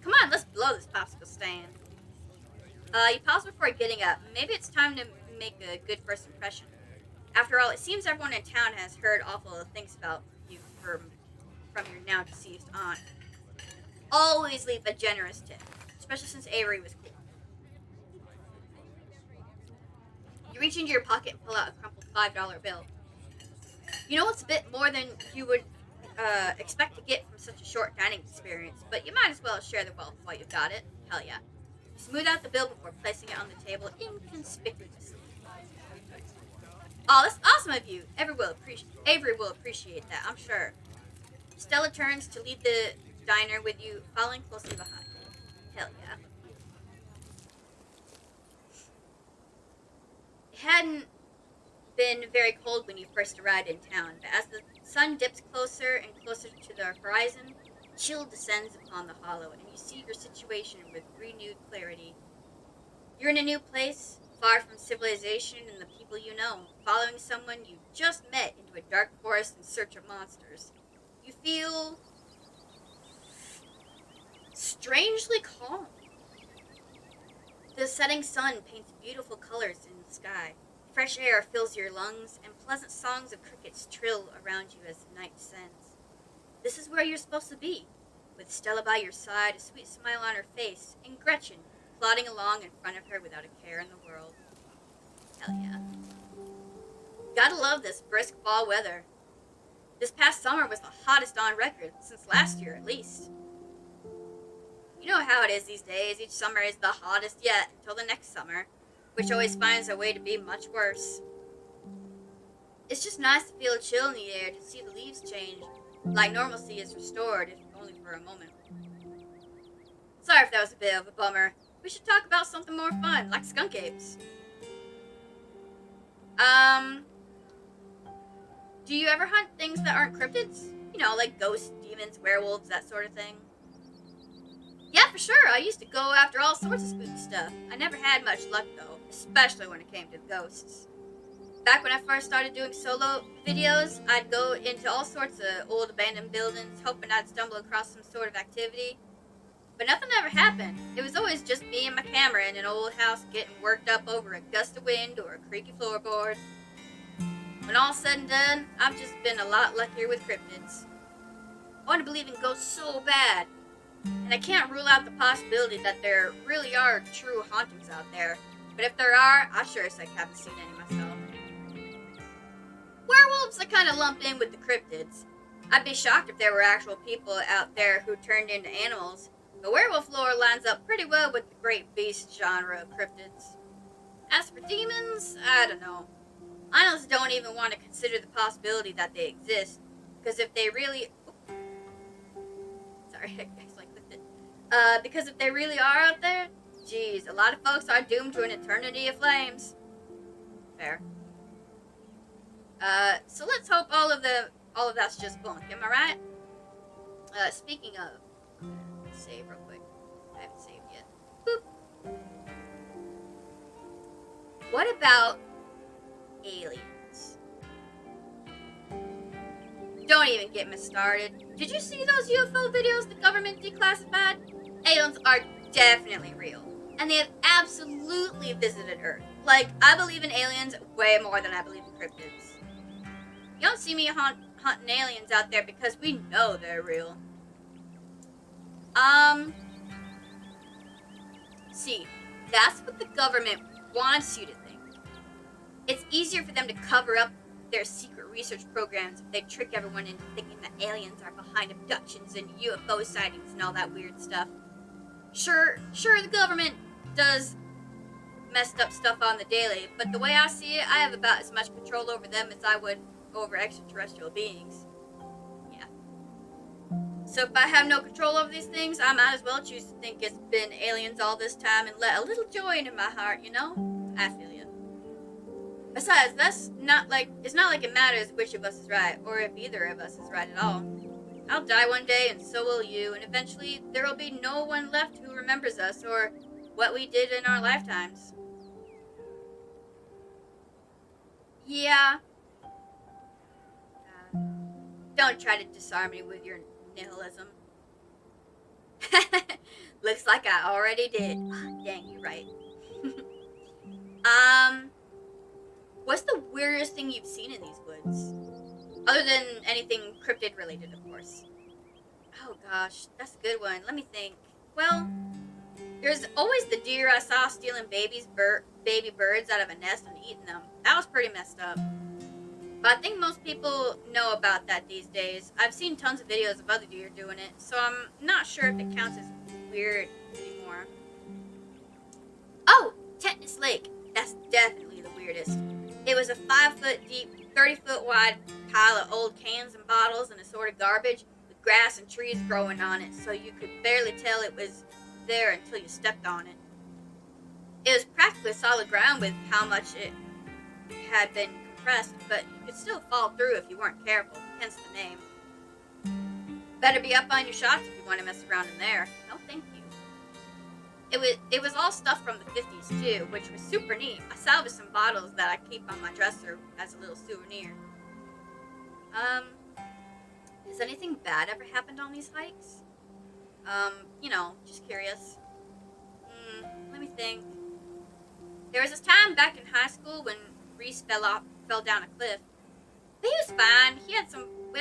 Come on, let's blow this popsicle stand. You pause before getting up. Maybe it's time to make a good first impression. After all, it seems everyone in town has heard awful things about you from your now deceased aunt. Always leave a generous tip, especially since Avery was cool. You reach into your pocket and pull out a crumpled $5 bill. You know it's a bit more than you would expect to get from such a short dining experience, but you might as well share the wealth while you've got it. Hell yeah. You smooth out the bill before placing it on the table inconspicuously. Oh, that's awesome of you. Avery will appreciate that, I'm sure. Stella turns to leave the diner with you, following closely behind. Hell yeah. It hadn't been very cold when you first arrived in town, but as the sun dips closer and closer to the horizon, chill descends upon the hollow, and you see your situation with renewed clarity. You're in a new place, far from civilization and the people you know, following someone you just met into a dark forest in search of monsters. You feel strangely calm. The setting sun paints beautiful colors in the sky. Fresh air fills your lungs, and pleasant songs of crickets trill around you as the night descends. This is where you're supposed to be, with Stella by your side, a sweet smile on her face, and Gretchen plodding along in front of her without a care in the world. Hell yeah. Gotta love this brisk fall weather. This past summer was the hottest on record, since last year at least. You know how it is these days. Each summer is the hottest yet until the next summer, which always finds a way to be much worse. It's just nice to feel a chill in the air, to see the leaves change, like normalcy is restored, if only for a moment. Sorry if that was a bit of a bummer. We should talk about something more fun, like skunk apes. Do you ever hunt things that aren't cryptids? You know, like ghosts, demons, werewolves, that sort of thing. Yeah, for sure. I used to go after all sorts of spooky stuff. I never had much luck, though, especially when it came to ghosts. Back when I first started doing solo videos, I'd go into all sorts of old abandoned buildings, hoping I'd stumble across some sort of activity. But nothing ever happened. It was always just me and my camera in an old house getting worked up over a gust of wind or a creaky floorboard. When all's said and done, I've just been a lot luckier with cryptids. I want to believe in ghosts so bad. And I can't rule out the possibility that there really are true hauntings out there. But if there are, I sure as heck haven't seen any myself. Werewolves I kind of lump in with the cryptids. I'd be shocked if there were actual people out there who turned into animals. The werewolf lore lines up pretty well with the great beast genre of cryptids. As for demons, I don't know. I honestly don't even want to consider the possibility that they exist. Because if they really... Sorry, I Because if they really are out there, geez, a lot of folks are doomed to an eternity of flames. Fair. So let's hope all of that's just bunk, am I right? Speaking of, save real quick. I haven't saved yet. Boop. What about aliens? Don't even get me started. Did you see those UFO videos the government declassified? Aliens are definitely real. And they have absolutely visited Earth. Like, I believe in aliens way more than I believe in cryptids. You don't see me hunting aliens out there because we know they're real. See, that's what the government wants you to think. It's easier for them to cover up their secret research programs if they trick everyone into thinking that aliens are behind abductions and UFO sightings and all that weird stuff. Sure, the government does messed up stuff on the daily, but the way I see it, I have about as much control over them as I would over extraterrestrial beings. Yeah. So if I have no control over these things, I might as well choose to think it's been aliens all this time and let a little joy into my heart, you know? I feel you. Besides, it's not like it matters which of us is right, or if either of us is right at all. I'll die one day, and so will you, and eventually there will be no one left who remembers us, or what we did in our lifetimes. Yeah. Don't try to disarm me with your nihilism. Looks like I already did. Dang, you're right. What's the weirdest thing you've seen in these woods? Other than anything cryptid related, of course. Oh gosh, that's a good one. Let me think. Well, there's always the deer I saw stealing baby birds out of a nest and eating them. That was pretty messed up. But I think most people know about that these days. I've seen tons of videos of other deer doing it, so I'm not sure if it counts as weird anymore. Oh, Tetanus Lake. That's definitely the weirdest. It was a 5-foot deep, 30-foot wide pile of old cans and bottles and assorted garbage with grass and trees growing on it, so you could barely tell it was there until you stepped on it. It was practically solid ground with how much it had been compressed, but you could still fall through if you weren't careful, hence the name. Better be up on your shots if you want to mess around in there. No thank you. It was all stuff from the 50s too, which was super neat. I salvaged some bottles that I keep on my dresser as a little souvenir. Has anything bad ever happened on these hikes? Just curious. Let me think. There was this time back in high school when Reese fell down a cliff. But he was fine. We had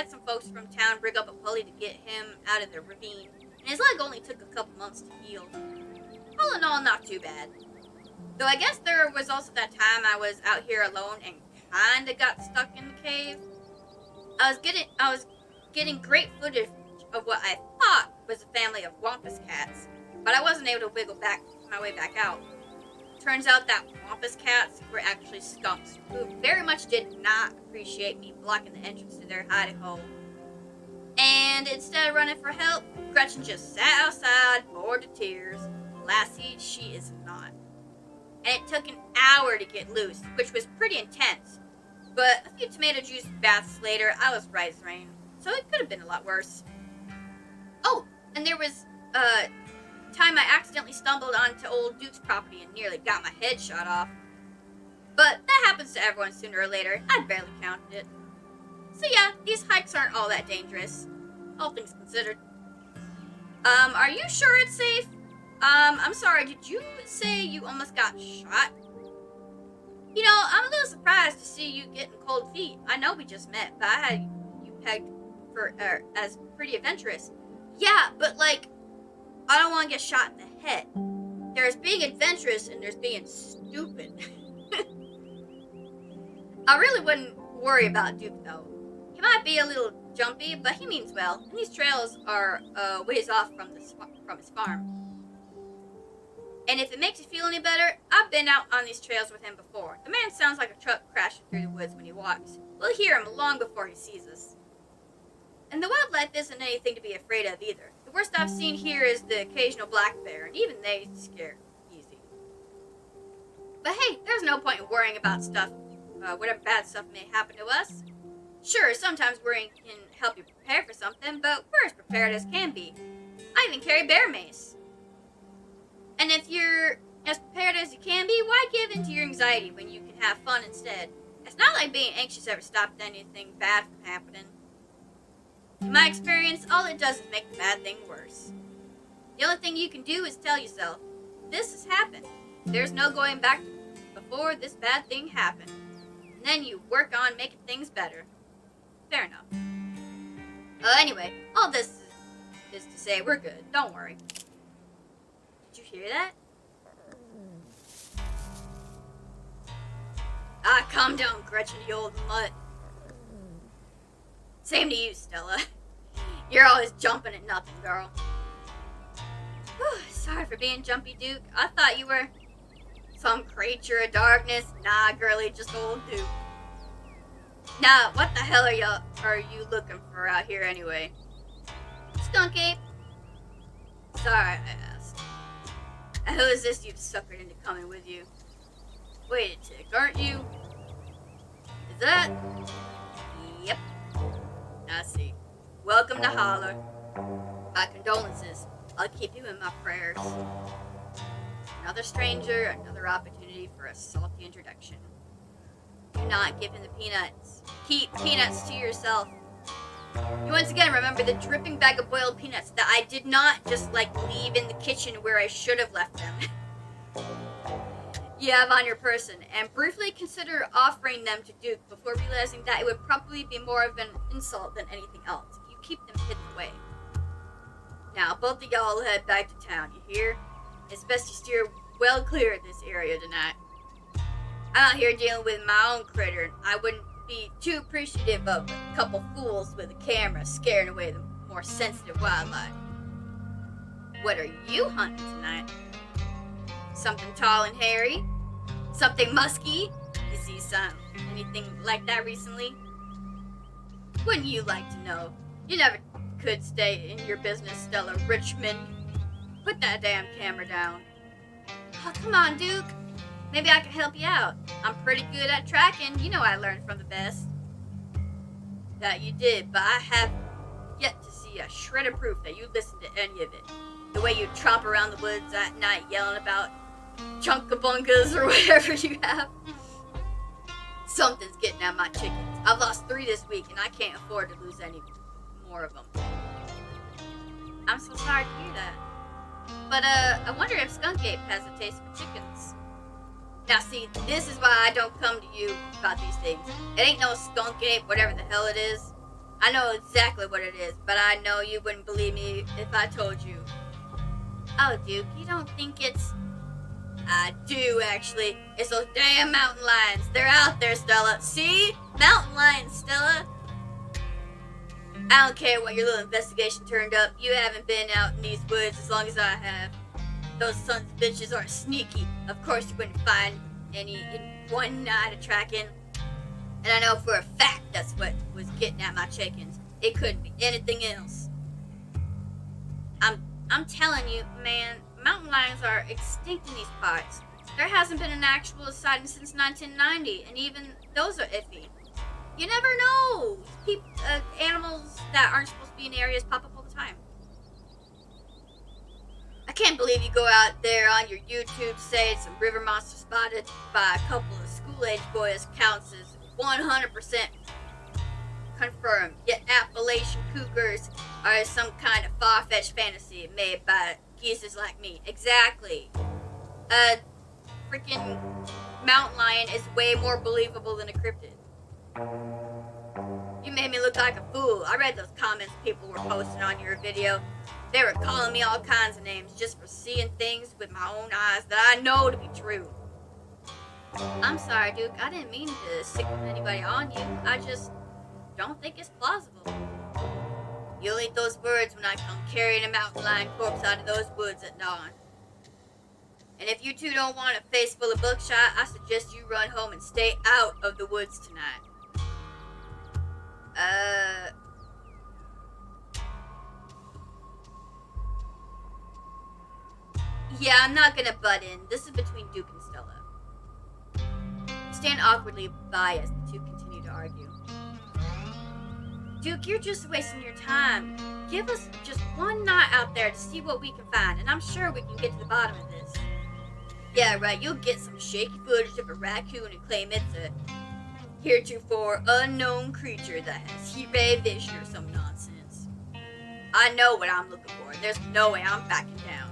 some folks from town rig up a pulley to get him out of the ravine, and his leg only took a couple months to heal. All in all, not too bad. Though I guess there was also that time I was out here alone and kinda got stuck in the cave. I was getting great footage of what I thought was a family of wampus cats, but I wasn't able to wiggle my way back out. Turns out that wampus cats were actually skunks who very much did not appreciate me blocking the entrance to their hiding hole. And instead of running for help, Gretchen just sat outside, bored to tears. Lassie, she is not. And it took an hour to get loose, which was pretty intense. But a few tomato juice baths later, I was right as rain. So it could have been a lot worse. Oh, and there was time I accidentally stumbled onto old Duke's property and nearly got my head shot off. But that happens to everyone sooner or later. I barely counted it. So yeah, these hikes aren't all that dangerous, all things considered. Are you sure it's safe? I'm sorry, did you say you almost got shot? You know, I'm a little surprised to see you getting cold feet. I know we just met, but I had you pegged as pretty adventurous. Yeah, but I don't want to get shot in the head. There's being adventurous and there's being stupid. I really wouldn't worry about Duke, though. He might be a little jumpy, but he means well, and these trails are ways off from his farm. And if it makes you feel any better, I've been out on these trails with him before. The man sounds like a truck crashing through the woods when he walks. We'll hear him long before he sees us. And the wildlife isn't anything to be afraid of either. The The worst I've seen here is the occasional black bear, and even they scare easy. But hey, there's no point in worrying about stuff, whatever bad stuff may happen to us. Sure, sometimes worrying can help you prepare for something, but we're as prepared as can be. I even carry bear mace. And if you're as prepared as you can be, why give in to your anxiety when you can have fun instead? It's not like being anxious ever stopped anything bad from happening. In my experience, all it does is make the bad thing worse. The only thing you can do is tell yourself, this has happened. There's no going back to before this bad thing happened. And then you work on making things better. Fair enough. Anyway, all this is to say we're good. Don't worry. Did you hear that? Ah, calm down, Gretchen, you old mutt. Same to you, Stella. You're always jumping at nothing, girl. Whew, sorry for being jumpy, Duke. I thought you were some creature of darkness. Nah, girlie, just old Duke. Now, what the hell are you looking for out here anyway? Skunk ape. Sorry, I asked. And who is this you've suckered into coming with you? Wait a tick, aren't you? Is that? Yep. I see. Welcome to Holler. My condolences. I'll keep you in my prayers. Another stranger, another opportunity for a salty introduction. Do not give him the peanuts. Keep peanuts to yourself. You once again remember the dripping bag of boiled peanuts that I did not just leave in the kitchen where I should have left them. You have on your person, and briefly consider offering them to Duke before realizing that it would probably be more of an insult than anything else. You keep them hidden away. Now, both of y'all head back to town, you hear? It's best you steer well clear of this area tonight. I'm out here dealing with my own critter, and I wouldn't be too appreciative of a couple fools with a camera scaring away the more sensitive wildlife. What are you hunting tonight? Something tall and hairy? Something musky? You see anything like that recently? Wouldn't you like to know? You never could stay in your business, Stella Richmond. Put that damn camera down. Oh, come on, Duke. Maybe I can help you out. I'm pretty good at tracking. You know I learned from the best. That you did, but I have yet to see a shred of proof that you listened to any of it. The way you tromp around the woods at night yelling about chunkabungas or whatever you have. Something's getting at my chickens. I've lost 3 this week and I can't afford to lose any more of them. I'm so sorry to hear that. But I wonder if Skunk Ape has a taste for chickens. Now see, this is why I don't come to you about these things. It ain't no Skunk Ape, whatever the hell it is. I know exactly what it is, but I know you wouldn't believe me if I told you. Oh, Duke, you don't think it's... I do, actually. It's those damn mountain lions. They're out there, Stella. See? Mountain lions, Stella. I don't care what your little investigation turned up. You haven't been out in these woods as long as I have. Those sons of bitches are sneaky. Of course you wouldn't find any in one night of tracking. And I know for a fact that's what was getting at my chickens. It couldn't be anything else. I'm telling you, man, mountain lions are extinct in these parts. There hasn't been an actual sighting since 1990, and even those are iffy. You never know. Animals that aren't supposed to be in areas pop up all the time. I can't believe you go out there on your YouTube saying some river monster spotted by a couple of school-age boys counts as 100% confirmed. Yet Appalachian cougars are some kind of far-fetched fantasy made by geezers like me. Exactly. A freaking mountain lion is way more believable than a cryptid. You made me look like a fool. I read those comments people were posting on your video. They were calling me all kinds of names just for seeing things with my own eyes that I know to be true. I'm sorry, Duke. I didn't mean to sick anybody on you. I just don't think it's plausible. You'll eat those birds when I come carrying a mountain lion corpse out of those woods at dawn. And if you two don't want a face full of buckshot, I suggest you run home and stay out of the woods tonight. Yeah, I'm not gonna butt in. This is between Duke and Stella. You stand awkwardly by as the two continue to argue. Duke, you're just wasting your time. Give us just one night out there to see what we can find, and I'm sure we can get to the bottom of this. Yeah, right, you'll get some shaky footage of a raccoon and claim it's a heretofore unknown creature that has heat ray vision or some nonsense. I know what I'm looking for. There's no way I'm backing down.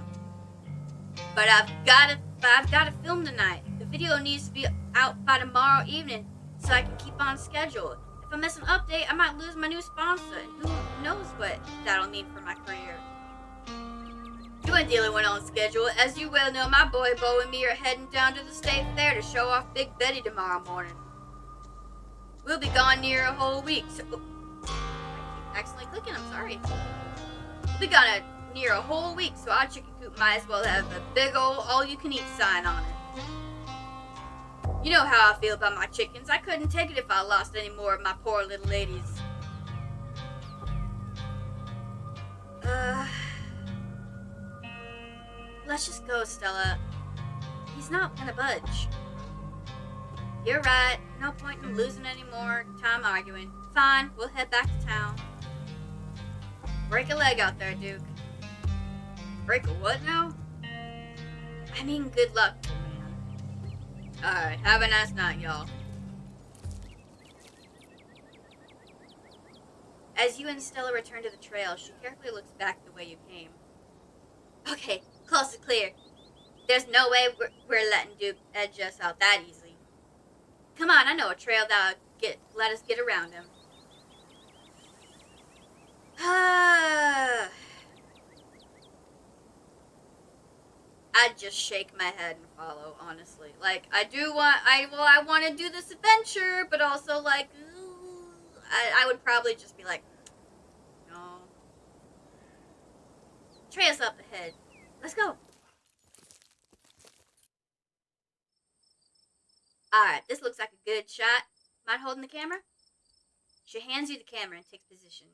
But I've got to film tonight. The video needs to be out by tomorrow evening so I can keep on schedule. If I miss an update, I might lose my new sponsor, and who knows what that'll mean for my career. You ain't the only one on schedule. As you well know, my boy Bo and me are heading down to the state fair to show off Big Betty tomorrow morning. We'll be gone near a whole week, so... I keep accidentally clicking, I'm sorry. We'll be gone near a whole week, so our chicken coop might as well have a big old all-you-can-eat sign on it. You know how I feel about my chickens. I couldn't take it if I lost any more of my poor little ladies. Let's just go, Stella. He's not gonna budge. You're right. No point in losing any more time arguing. Fine, we'll head back to town. Break a leg out there, Duke. Break a what now? I mean, good luck, man. Alright, have a nice night, y'all. As you and Stella return to the trail, she carefully looks back the way you came. Okay, coast is clear. There's no way we're letting Duke edge us out that easily. Come on, I know a trail that'll let us get around him. I'd just shake my head and follow, honestly. Like, I want to do this adventure, but also, like, I would probably just be like, no. Trail's up ahead. Let's go. Alright, this looks like a good shot. Mind holding the camera? She hands you the camera and takes position.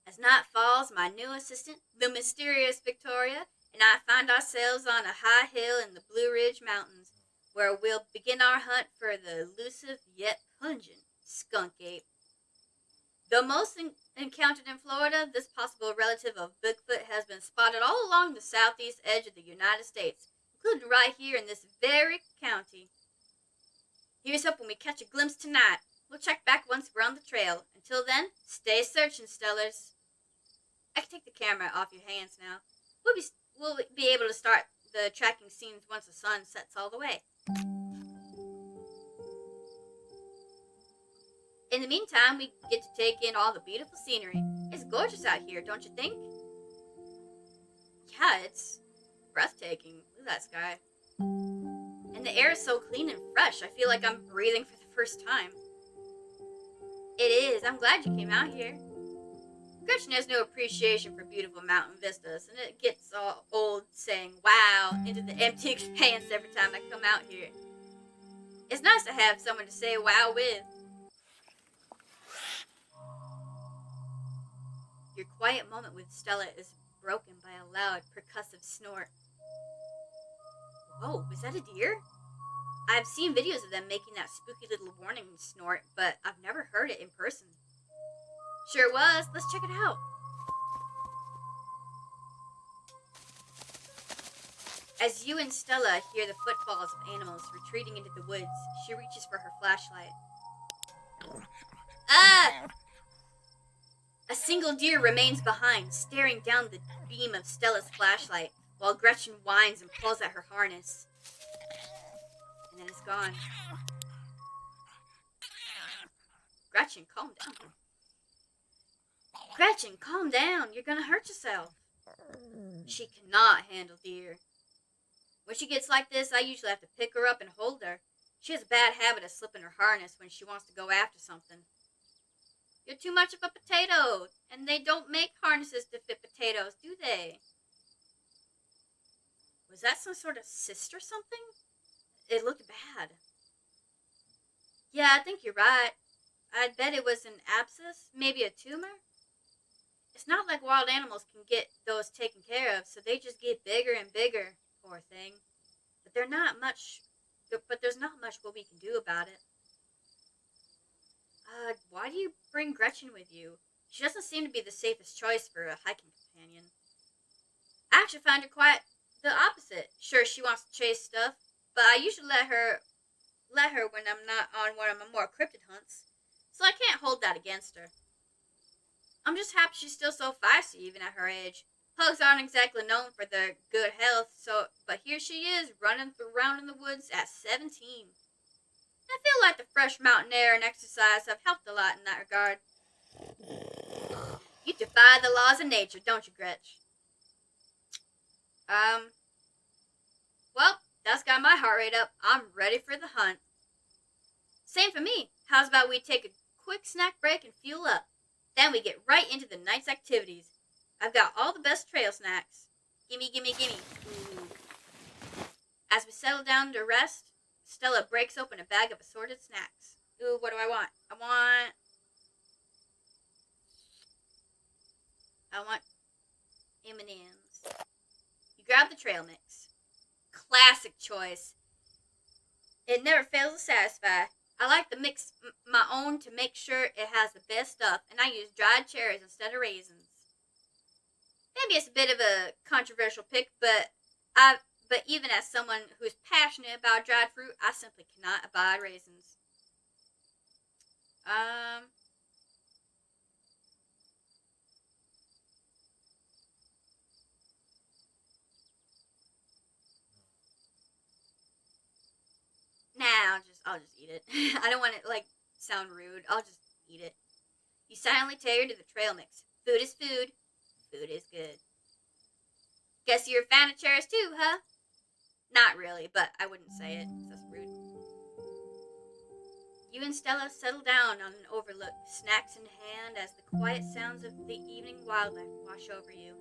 As night falls, my new assistant, the mysterious Victoria, and I find ourselves on a high hill in the Blue Ridge Mountains, where we'll begin our hunt for the elusive yet pungent skunk ape. Though most encountered in Florida, this possible relative of Bigfoot has been spotted all along the southeast edge of the United States, including right here in this very county. Here's hoping we catch a glimpse tonight. We'll check back once we're on the trail. Until then, stay searching, Stellars. I can take the camera off your hands now. We'll be able to start the tracking scenes once the sun sets all the way. In the meantime, we get to take in all the beautiful scenery. It's gorgeous out here, don't you think? Yeah, it's breathtaking. Look at that sky. And the air is so clean and fresh. I feel like I'm breathing for the first time. It is. I'm glad you came out here. Gretchen has no appreciation for beautiful mountain vistas, and it gets all old saying wow into the empty expanse every time I come out here. It's nice to have someone to say wow with. Your quiet moment with Stella is broken by a loud, percussive snort. Whoa, was that a deer? I've seen videos of them making that spooky little warning snort, but I've never heard it in person. Sure was. Let's check it out. As you and Stella hear the footfalls of animals retreating into the woods, she reaches for her flashlight. Ah! A single deer remains behind, staring down the beam of Stella's flashlight, while Gretchen whines and pulls at her harness. And then it's gone. Gretchen, calm down. Gretchen, calm down. You're gonna hurt yourself. She cannot handle deer. When she gets like this, I usually have to pick her up and hold her. She has a bad habit of slipping her harness when she wants to go after something. You're too much of a potato, and they don't make harnesses to fit potatoes, do they? Was that some sort of cyst or something? It looked bad. Yeah, I think you're right. I'd bet it was an abscess, maybe a tumor. It's not like wild animals can get those taken care of, so they just get bigger and bigger. Poor thing. But they're not much. But there's not much what we can do about it. Why do you bring Gretchen with you? She doesn't seem to be the safest choice for a hiking companion. I actually find her quite the opposite. Sure, she wants to chase stuff, but I usually let her when I'm not on one of my more cryptid hunts. So I can't hold that against her. I'm just happy she's still so feisty even at her age. Pugs aren't exactly known for their good health, but here she is running around in the woods at 17. I feel like the fresh mountain air and exercise have helped a lot in that regard. You defy the laws of nature, don't you, Gretch? Um, well, that's got my heart rate up. I'm ready for the hunt. Same for me. How's about we take a quick snack break and fuel up? Then we get right into the night's activities. I've got all the best trail snacks. Gimme, gimme, gimme. Ooh. As we settle down to rest, Stella breaks open a bag of assorted snacks. Ooh, what do I want? I want M&Ms. You grab the trail mix. Classic choice. It never fails to satisfy. I like to mix my own to make sure it has the best stuff, and I use dried cherries instead of raisins. Maybe it's a bit of a controversial pick, but even as someone who's passionate about dried fruit, I simply cannot abide raisins. Um, nah, I'll just eat it. I don't want it like sound rude. I'll just eat it. You silently tear to the trail mix. Food is food. Food is good. Guess you're a fan of cherries too, huh? Not really, but I wouldn't say it. That's rude. You and Stella settle down on an overlook, snacks in hand, as the quiet sounds of the evening wildlife wash over you.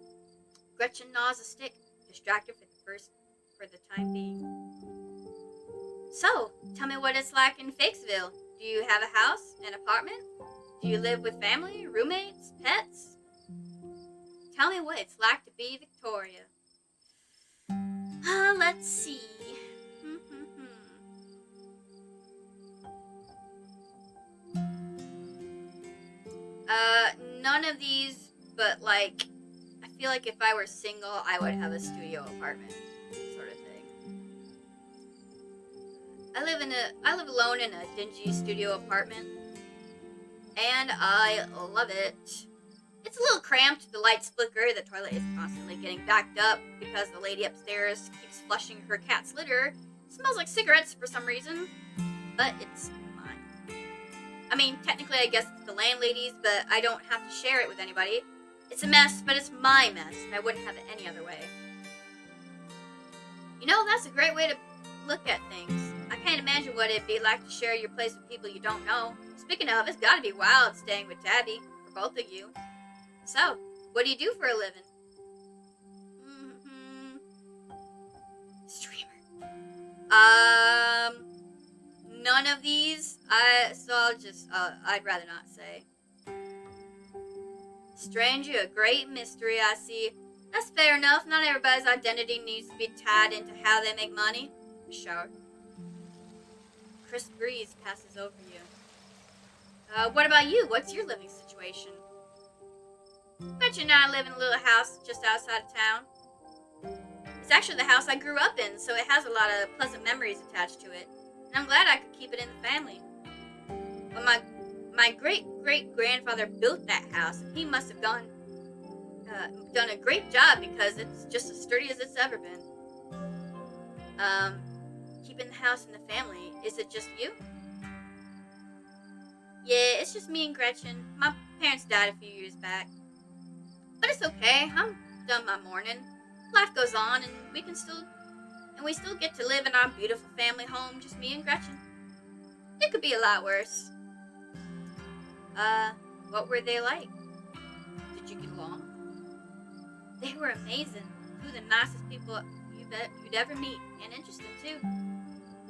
Gretchen gnaws a stick, distracted for the time being. So, tell me what it's like in Fakesville. Do you have a house, an apartment? Do you live with family, roommates, pets? Tell me what it's like to be Victoria. Let's see. None of these, but like, I feel like if I were single, I would have a studio apartment, sort of thing. I live alone in a dingy studio apartment, and I love it. It's a little cramped, the lights flicker, the toilet is constantly getting backed up because the lady upstairs keeps flushing her cat's litter. It smells like cigarettes for some reason, but it's mine. I mean, technically I guess it's the landlady's, but I don't have to share it with anybody. It's a mess, but it's my mess, and I wouldn't have it any other way. You know, that's a great way to look at things. I can't imagine what it'd be like to share your place with people you don't know. Speaking of, it's gotta be wild staying with Tabby, for both of you. So, what do you do for a living? Streamer. None of these. I'd rather not say. Stranger, a great mystery, I see. That's fair enough. Not everybody's identity needs to be tied into how they make money. Sure. Crisp breeze passes over you. What about you? What's your living situation? Bet you and I live in a little house just outside of town. It's actually the house I grew up in, so it has a lot of pleasant memories attached to it. And I'm glad I could keep it in the family. When my great-great-grandfather built that house, he must have done a great job because it's just as sturdy as it's ever been. Keeping the house in the family, is it just you? Yeah, it's just me and Gretchen. My parents died a few years back. But it's okay. I'm done my mourning. Life goes on, and we still get to live in our beautiful family home, just me and Gretchen. It could be a lot worse. What were they like? Did you get along? They were amazing. Two of the nicest people you'd ever meet, and interesting too.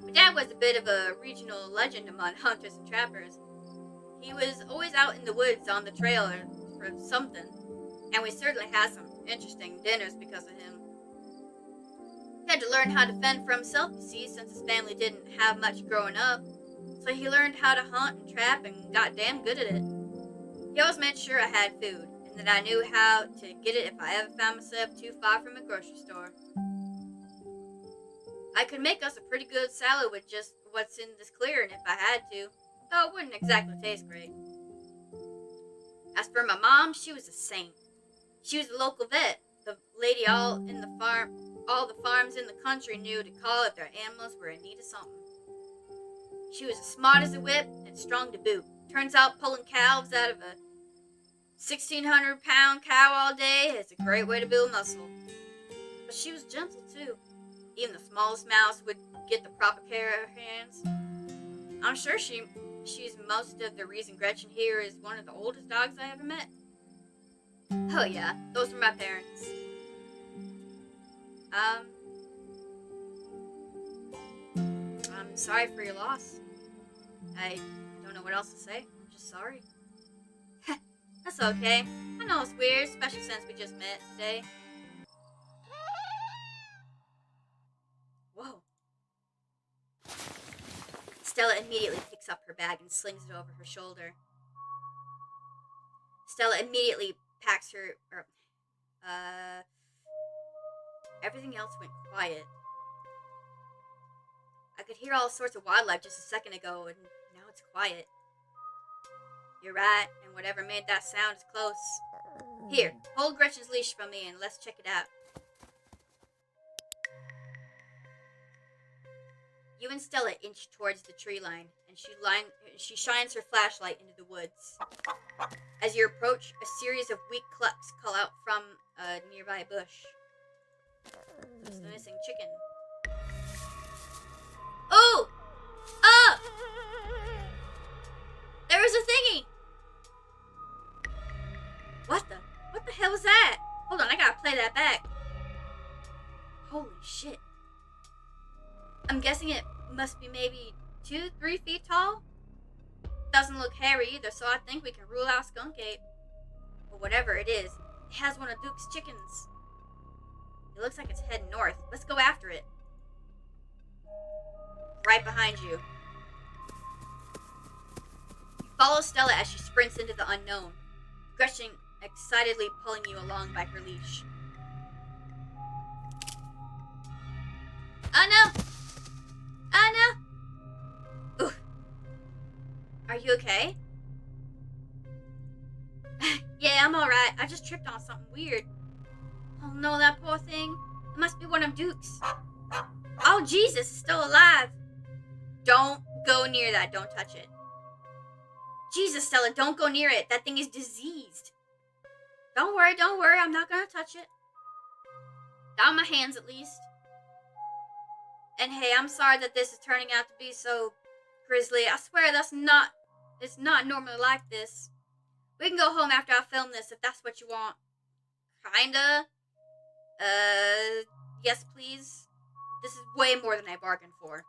My dad was a bit of a regional legend among hunters and trappers. He was always out in the woods on the trail or for something. And we certainly had some interesting dinners because of him. He had to learn how to fend for himself, you see, since his family didn't have much growing up. So he learned how to hunt and trap and got damn good at it. He always made sure I had food, and that I knew how to get it if I ever found myself too far from a grocery store. I could make us a pretty good salad with just what's in this clearing if I had to, though it wouldn't exactly taste great. As for my mom, she was a saint. She was a local vet, the lady all the farms in the country knew to call if their animals were in need of something. She was as smart as a whip and strong to boot. Turns out pulling calves out of a 1,600-pound cow all day is a great way to build muscle. But she was gentle too. Even the smallest mouse would get the proper care of her hands. I'm sure she's most of the reason Gretchen here is one of the oldest dogs I ever met. Oh yeah, those were my parents. I'm sorry for your loss. I don't know what else to say. I'm just sorry. That's okay. I know it's weird, especially since we just met today. Whoa. Stella immediately picks up her bag and slings it over her shoulder. Stella immediately packs her... Everything else went quiet. I could hear all sorts of wildlife just a second ago, and now it's quiet. You're right, and whatever made that sound is close. Here, hold Gretchen's leash from me and let's check it out. You and Stella inch towards the tree line, and she shines her flashlight into the woods. As you approach, a series of weak clucks call out from a nearby bush. There's the missing chicken. Oh! Ah! There was a thingy! What the hell was that? Hold on, I gotta play that back. Holy shit. I'm guessing it must be maybe 2-3 feet tall? Doesn't look hairy either, so I think we can rule out skunk ape. But whatever it is, it has one of Duke's chickens. It looks like it's heading north. Let's go after it. Right behind you. You follow Stella as she sprints into the unknown, Gretchen excitedly pulling you along by her leash. Oh no! Oh no! Ooh. Are you okay? Yeah, I'm alright. I just tripped on something weird. Oh no, that poor thing. It must be one of Duke's. Oh, Jesus, it's still alive. Don't go near that. Don't touch it. Jesus, Stella, don't go near it. That thing is diseased. Don't worry. I'm not going to touch it. Not on my hands, at least. And hey, I'm sorry that this is turning out to be so grisly. I swear it's not normally like this. We can go home after I film this if that's what you want. Kinda. Yes, please. This is way more than I bargained for.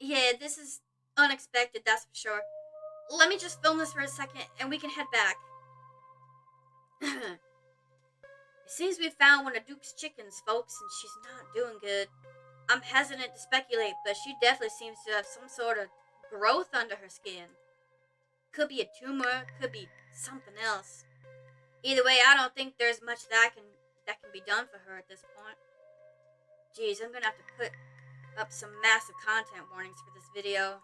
Yeah, this is unexpected, that's for sure. Let me just film this for a second, and we can head back. It seems we found one of Duke's chickens, folks, and she's not doing good. I'm hesitant to speculate, but she definitely seems to have some sort of growth under her skin. Could be a tumor, could be something else. Either way, I don't think there's much that can be done for her at this point. Geez, I'm gonna have to put up some massive content warnings for this video.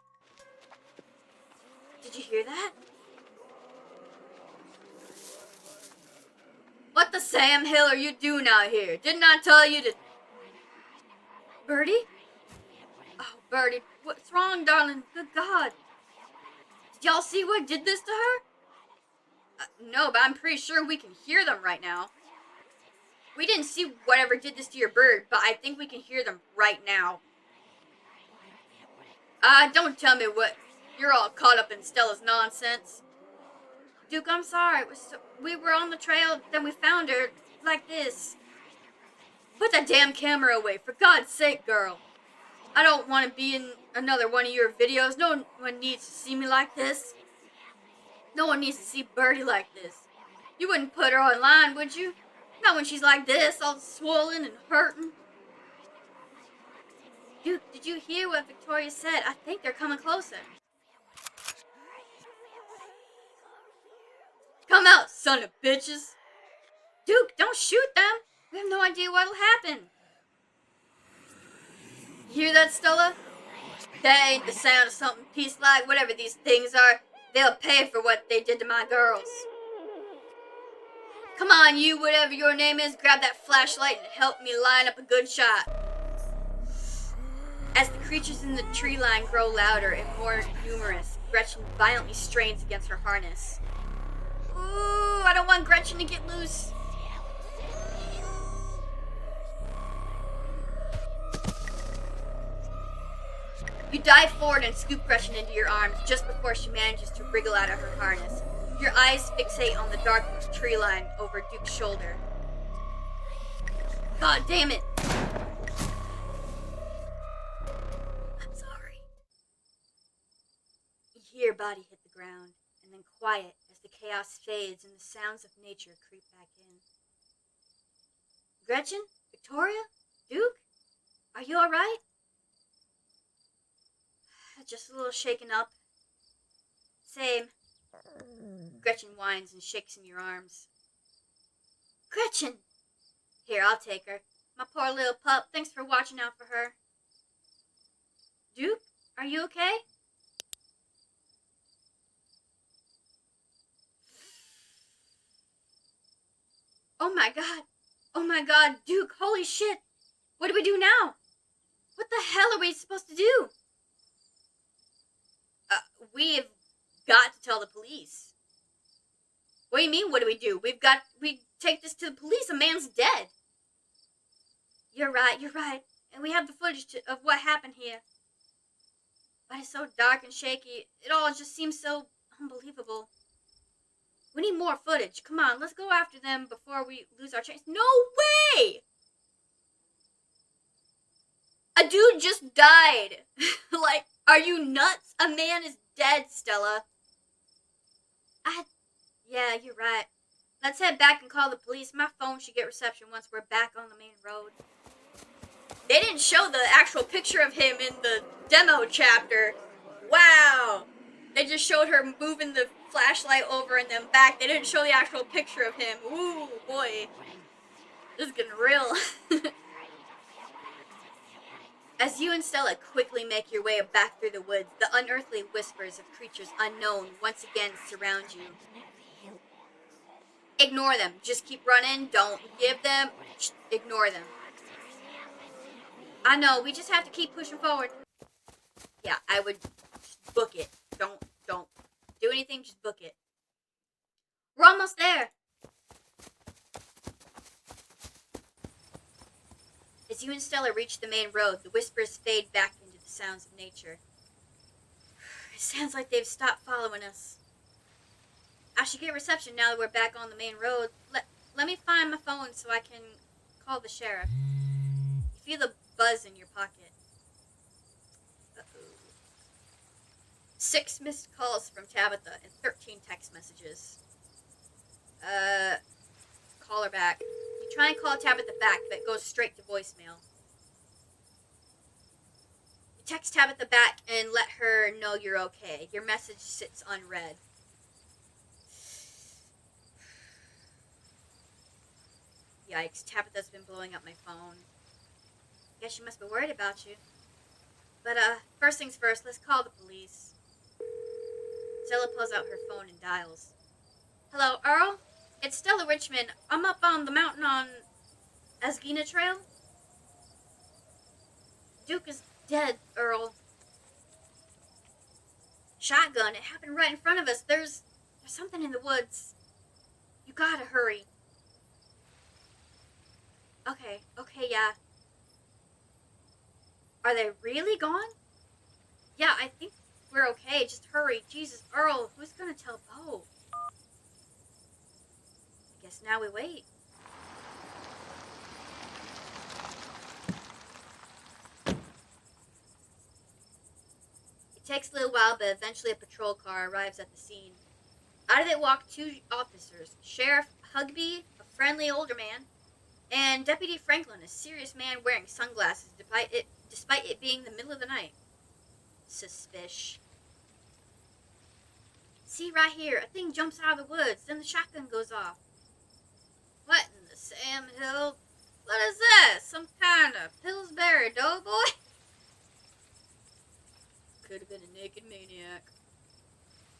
Did you hear that? What the Sam Hill are you doing out here? Didn't I tell you to... Birdie? Oh, Birdie, what's wrong, darling? Good God. Did y'all see what did this to her? No, but I'm pretty sure we can hear them right now. We didn't see whatever did this to your bird, but I think we can hear them right now. Don't tell me what... You're all caught up in Stella's nonsense. Duke, I'm sorry. We were on the trail, then we found her like this. Put that damn camera away, for God's sake, girl. I don't want to be in another one of your videos. No one needs to see me like this. No one needs to see Birdie like this. You wouldn't put her online, would you? Not when she's like this, all swollen and hurting. Duke, did you hear what Victoria said? I think they're coming closer. Come out, son of bitches. Duke, don't shoot them. We have no idea what'll happen. You hear that, Stella? That ain't the sound of something peace-like, whatever these things are. They'll pay for what they did to my girls. Come on, you, whatever your name is, grab that flashlight and help me line up a good shot. As the creatures in the tree line grow louder and more numerous, Gretchen violently strains against her harness. Ooh, I don't want Gretchen to get loose. You dive forward and scoop Gretchen into your arms just before she manages to wriggle out of her harness. Your eyes fixate on the dark tree line over Duke's shoulder. God damn it! I'm sorry. You hear your body hit the ground, and then quiet as the chaos fades and the sounds of nature creep back in. Gretchen? Victoria? Duke? Are you alright? Just a little shaken up. Same. Gretchen whines and shakes in your arms. Gretchen! Here, I'll take her. My poor little pup, thanks for watching out for her. Duke, are you okay? Oh my god, Duke, holy shit! What do we do now? What the hell are we supposed to do? We've got to tell the police. What do you mean, what do? We take this to the police, a man's dead. You're right, and we have the footage of what happened here. But it's so dark and shaky, it all just seems so unbelievable. We need more footage, come on, let's go after them before we lose our chance. No way! A dude just died. Like, are you nuts? A man is dead, Stella. Yeah, you're right. Let's head back and call the police. My phone should get reception once we're back on the main road. They didn't show the actual picture of him in the demo chapter. Wow. They just showed her moving the flashlight over and then back. They didn't show the actual picture of him. Ooh, boy. This is getting real. As you and Stella quickly make your way back through the woods, the unearthly whispers of creatures unknown once again surround you. Ignore them. Just keep running. Don't give them. Ignore them. I know. We just have to keep pushing forward. Yeah, I would book it. Don't do anything. Just book it. We're almost there. As you and Stella reach the main road, the whispers fade back into the sounds of nature. It sounds like they've stopped following us. I should get reception now that we're back on the main road. Let me find my phone so I can call the sheriff. You feel the buzz in your pocket. Uh-oh. 6 missed calls from Tabitha and 13 text messages. Call her back. You try and call Tabitha back, but it goes straight to voicemail. You text Tabitha back and let her know you're okay. Your message sits unread. Yikes, Tabitha's been blowing up my phone. Guess she must be worried about you. But, first things first, let's call the police. Stella pulls out her phone and dials. Hello, Earl? It's Stella Richmond. I'm up on the mountain on Asgina Trail. Duke is dead, Earl. Shotgun, it happened right in front of us. There's something in the woods. You gotta hurry. Okay, yeah. Are they really gone? Yeah, I think we're okay. Just hurry. Jesus, Earl, who's gonna tell Bo? I guess now we wait. It takes a little while, but eventually a patrol car arrives at the scene. Out of it walked two officers, Sheriff Hugby, a friendly older man, and Deputy Franklin, a serious man wearing sunglasses despite it being the middle of the night. Suspicious. See right here, a thing jumps out of the woods, then the shotgun goes off. What in the Sam Hill? What is that? Some kind of Pillsbury Doughboy? Could have been a naked maniac.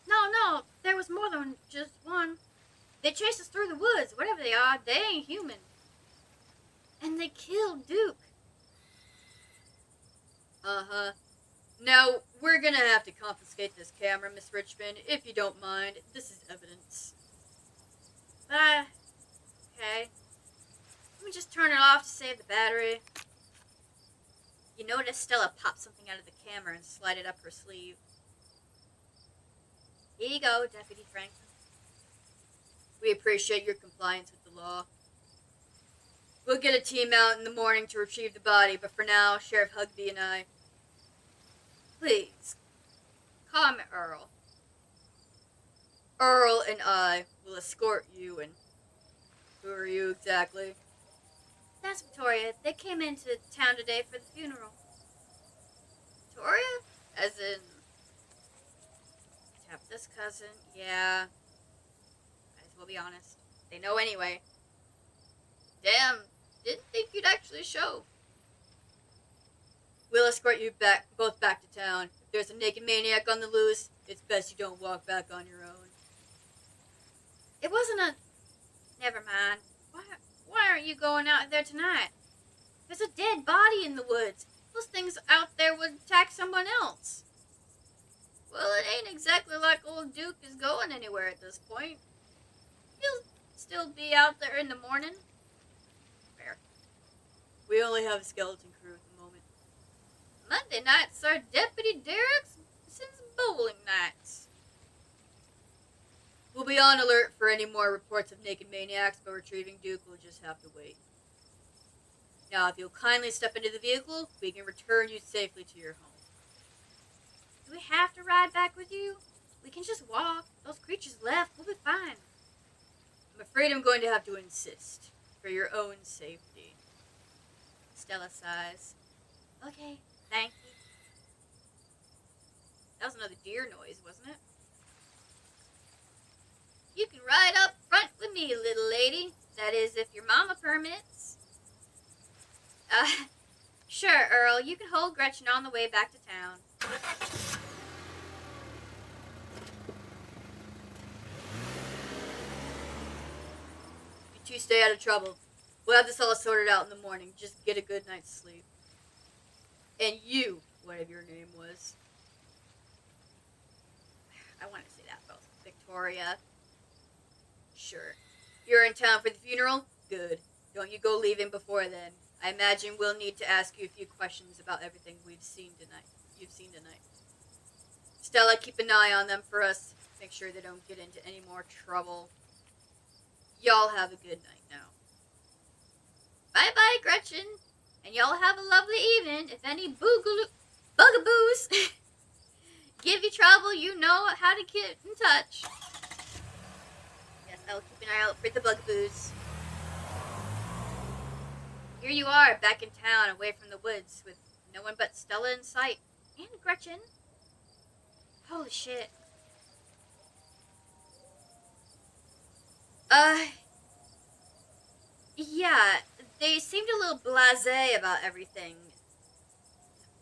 No, there was more than just one. They chased us through the woods, whatever they are, they ain't human. And they killed Duke. Uh-huh. Now, we're gonna have to confiscate this camera, Miss Richmond, if you don't mind. This is evidence. Okay. Let me just turn it off to save the battery. You notice Stella popped something out of the camera and slide it up her sleeve. Here you go, Deputy Franklin. We appreciate your compliance with the law. We'll get a team out in the morning to retrieve the body, but for now, Sheriff Hugby and I... Please, call me Earl. Earl and I will escort you, and who are you exactly? That's Victoria. They came into town today for the funeral. Victoria? As in... Tabitha's cousin? Yeah. Might as well be honest. They know anyway. Damn, didn't think you'd actually show. We'll escort you both back to town. If there's a naked maniac on the loose, it's best you don't walk back on your own. It wasn't a... Never mind. Why aren't you going out there tonight? There's a dead body in the woods. Those things out there would attack someone else. Well, it ain't exactly like old Duke is going anywhere at this point. He'll still be out there in the morning. Fair. We only have a skeleton crew at the moment. Monday nights are Deputy Derek's since bowling nights. We'll be on alert for any more reports of naked maniacs, but retrieving Duke will just have to wait. Now, if you'll kindly step into the vehicle, we can return you safely to your home. Do we have to ride back with you? We can just walk. Those creatures left. We'll be fine. I'm afraid I'm going to have to insist, for your own safety. Stella sighs. Okay, thank you. That was another deer noise, wasn't it? You can ride up front with me, little lady. That is, if your mama permits. Sure, Earl. You can hold Gretchen on the way back to town. You two stay out of trouble. We'll have this all sorted out in the morning. Just get a good night's sleep. And you, whatever your name was. I want to say that, but Victoria. Sure. You're in town for the funeral? Good. Don't you go leaving before then. I imagine we'll need to ask you a few questions about everything you've seen tonight. Stella, keep an eye on them for us. Make sure they don't get into any more trouble. Y'all have a good night now. Bye-bye, Gretchen. And y'all have a lovely evening. If any bugaboos give you trouble, you know how to get in touch. Yes, I'll keep an eye out for the bugaboos. Here you are, back in town, away from the woods, with no one but Stella in sight. And Gretchen. Holy shit. Yeah, they seemed a little blasé about everything.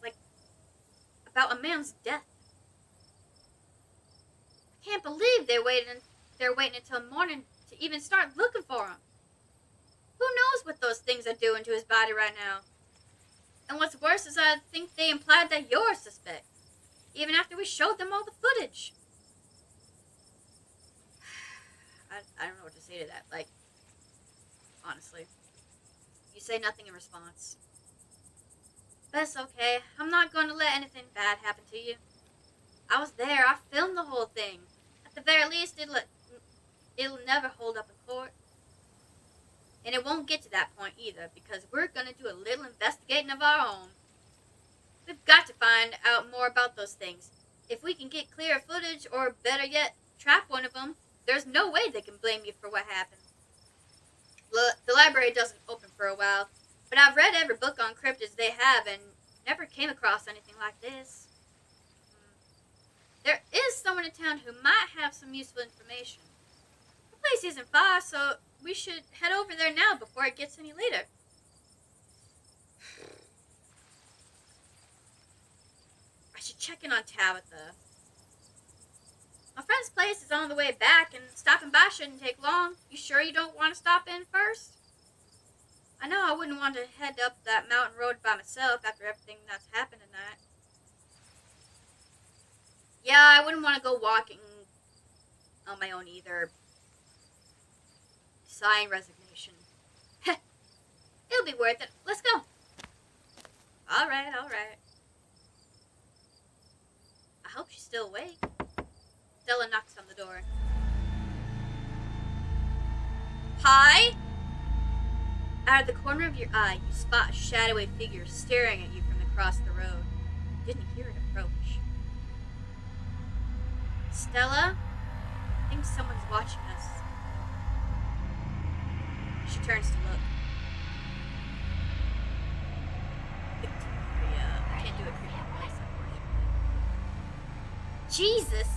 Like, about a man's death. I can't believe they're waiting until morning to even start looking for him. Who knows what those things are doing to his body right now? And what's worse is I think they implied that you're a suspect, even after we showed them all the footage. I don't know what to say to that. Like, honestly. You say nothing in response. But it's okay. I'm not going to let anything bad happen to you. I was there. I filmed the whole thing. At the very least, it'll never hold up in court. And it won't get to that point either, because we're going to do a little investigating of our own. We've got to find out more about those things. If we can get clear footage, or better yet, trap one of them, there's no way they can blame you for what happened. The library doesn't open for a while, but I've read every book on cryptids they have and never came across anything like this. There is someone in town who might have some useful information. The place isn't far, so we should head over there now before it gets any later. I should check in on Tabitha. My friend's place is on the way back, and stopping by shouldn't take long. You sure you don't want to stop in first? I know I wouldn't want to head up that mountain road by myself after everything that's happened tonight. Yeah, I wouldn't want to go walking on my own either. Sign resignation. It'll be worth it. Let's go. All right. I hope she's still awake. Stella knocks on the door. Hi? Out of the corner of your eye, you spot a shadowy figure staring at you from across the road. You didn't hear it approach. Stella? I think someone's watching us. She turns to look. Victoria. I can't do it for you, voice, unfortunately. Jesus!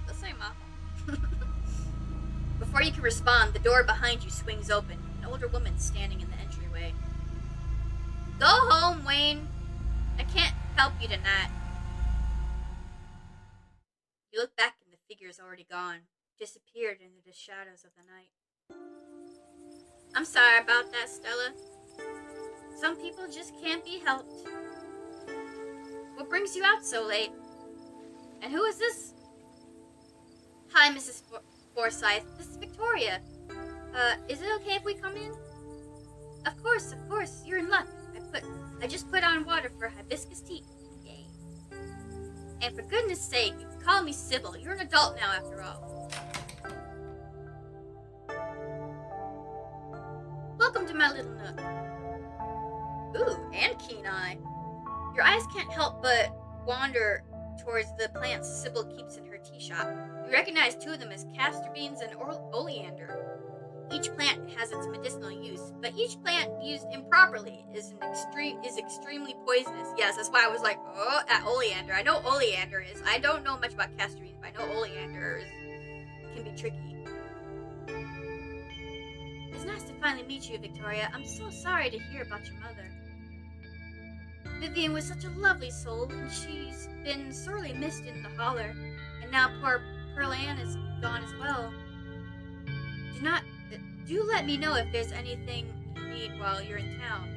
The same, Ma. Before you can respond, the door behind you swings open. An older woman standing in the entryway. Go home, Wayne. I can't help you tonight. You look back and the figure's already gone, disappeared into the shadows of the night. I'm sorry about that, Stella. Some people just can't be helped. What brings you out so late? And who is this? Hi, Mrs. Forsyth. This is Victoria. Is it okay if we come in? Of course. You're in luck. I just put on water for hibiscus tea. Yay. And for goodness sake, you can call me Sybil. You're an adult now, after all. Welcome to my little nook. Ooh, and keen eye. Your eyes can't help but wander towards the plants Sybil keeps in her tea shop. You recognize two of them as castor beans and oleander. Each plant has its medicinal use, but each plant used improperly is extremely poisonous. Yes, that's why I was like, oh, at oleander. I know oleander is. I don't know much about castor beans, but I know oleander can be tricky. It's nice to finally meet you, Victoria. I'm so sorry to hear about your mother. Vivian was such a lovely soul, and she's been sorely missed in the holler. And now poor Pearl Ann is gone as well. Do let me know if there's anything you need while you're in town.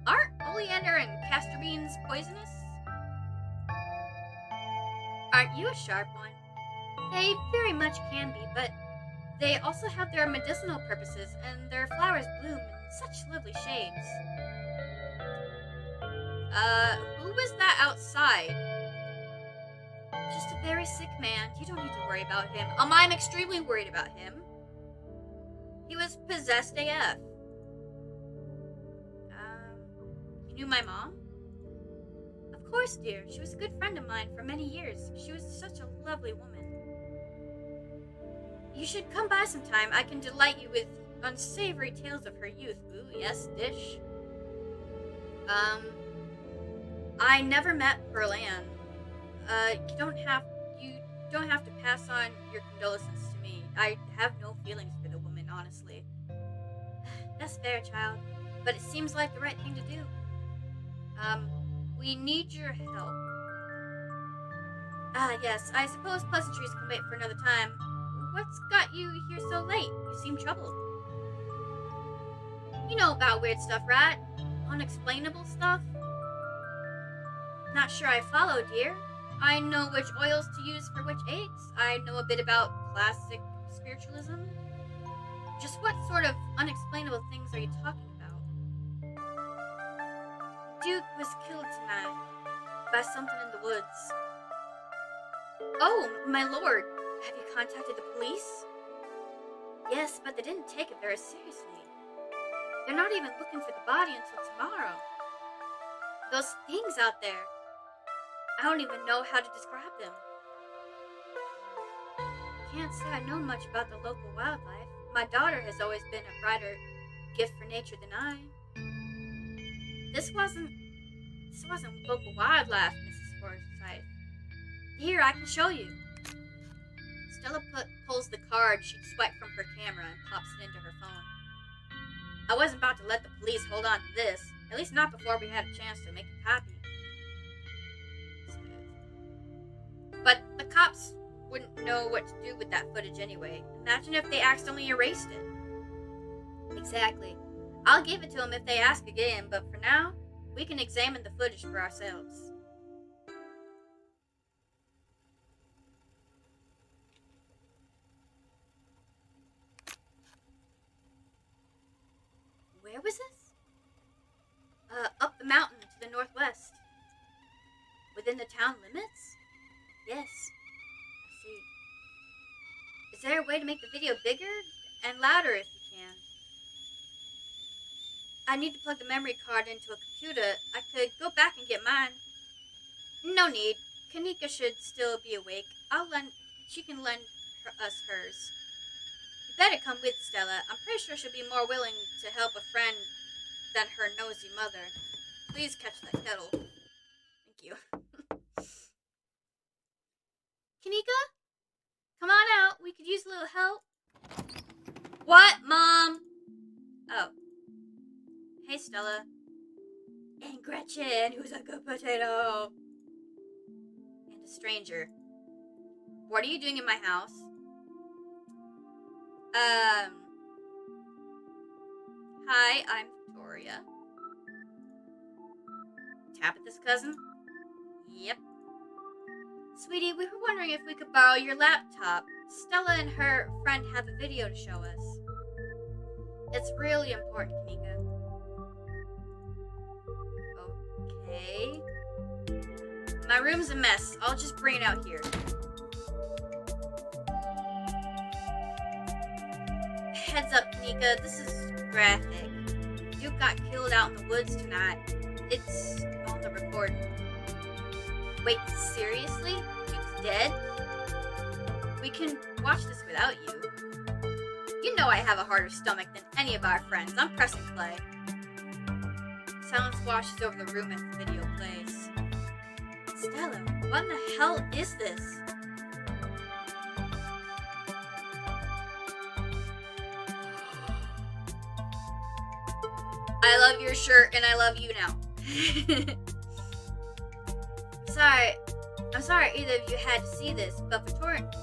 Aren't oleander and castor beans poisonous? Aren't you a sharp one? They very much can be, but they also have their medicinal purposes, and their flowers bloom in such lovely shades. Who was that outside? Just a very sick man. You don't need to worry about him. I'm extremely worried about him. He was possessed AF. You knew my mom? Of course, dear. She was a good friend of mine for many years. She was such a lovely woman. You should come by sometime. I can delight you with unsavory tales of her youth. Ooh, yes, dish. I never met Pearl Ann. You don't have to pass on your condolences to me. I have no feelings for the woman, honestly. That's fair, child, but it seems like the right thing to do. We need your help. Yes, I suppose pleasantries can wait for another time. What's got you here so late? You seem troubled. You know about weird stuff, right? Unexplainable stuff? Not sure I follow, dear. I know which oils to use for which aches. I know a bit about classic spiritualism. Just what sort of unexplainable things are you talking about? Duke was killed tonight by something in the woods. Oh, my lord. Have you contacted the police? Yes, but they didn't take it very seriously. They're not even looking for the body until tomorrow. Those things out there. I don't even know how to describe them. Can't say I know much about the local wildlife. My daughter has always been a brighter gift for nature than I. This wasn't local wildlife, Mrs. Forsyth. Here, I can show you. Stella pulls the card she'd swiped from her camera and pops it into her phone. I wasn't about to let the police hold on to this, at least not before we had a chance to make a copy. But the cops wouldn't know what to do with that footage anyway. Imagine if they accidentally erased it. Exactly. I'll give it to them if they ask again, but for now, we can examine the footage for ourselves. Where was this? Up the mountain to the northwest. Within the town limits? Yes. I see. Is there a way to make the video bigger and louder if you can? I need to plug the memory card into a computer. I could go back and get mine. No need. Kanika should still be awake. She can lend us hers. You better come with Stella. I'm pretty sure she'll be more willing to help a friend than her nosy mother. Please catch that kettle. Thank you. Kanika? Come on out. We could use a little help. What, Mom? Oh. Hey, Stella. And Gretchen, who's a good potato. And a stranger. What are you doing in my house? Hi, I'm Victoria. Tabitha's cousin? Yep. Sweetie, we were wondering if we could borrow your laptop. Stella and her friend have a video to show us. It's really important, Kanika. Okay. My room's a mess. I'll just bring it out here. Heads up, Kanika. This is graphic. Duke got killed out in the woods tonight. It's on the recording. Wait, seriously? Duke's dead? We can watch this without you. You know I have a harder stomach than any of our friends. I'm pressing play. Silence washes over the room as the video plays. Stella, what in the hell is this? I love your shirt and I love you now. I'm sorry either of you had to see this, but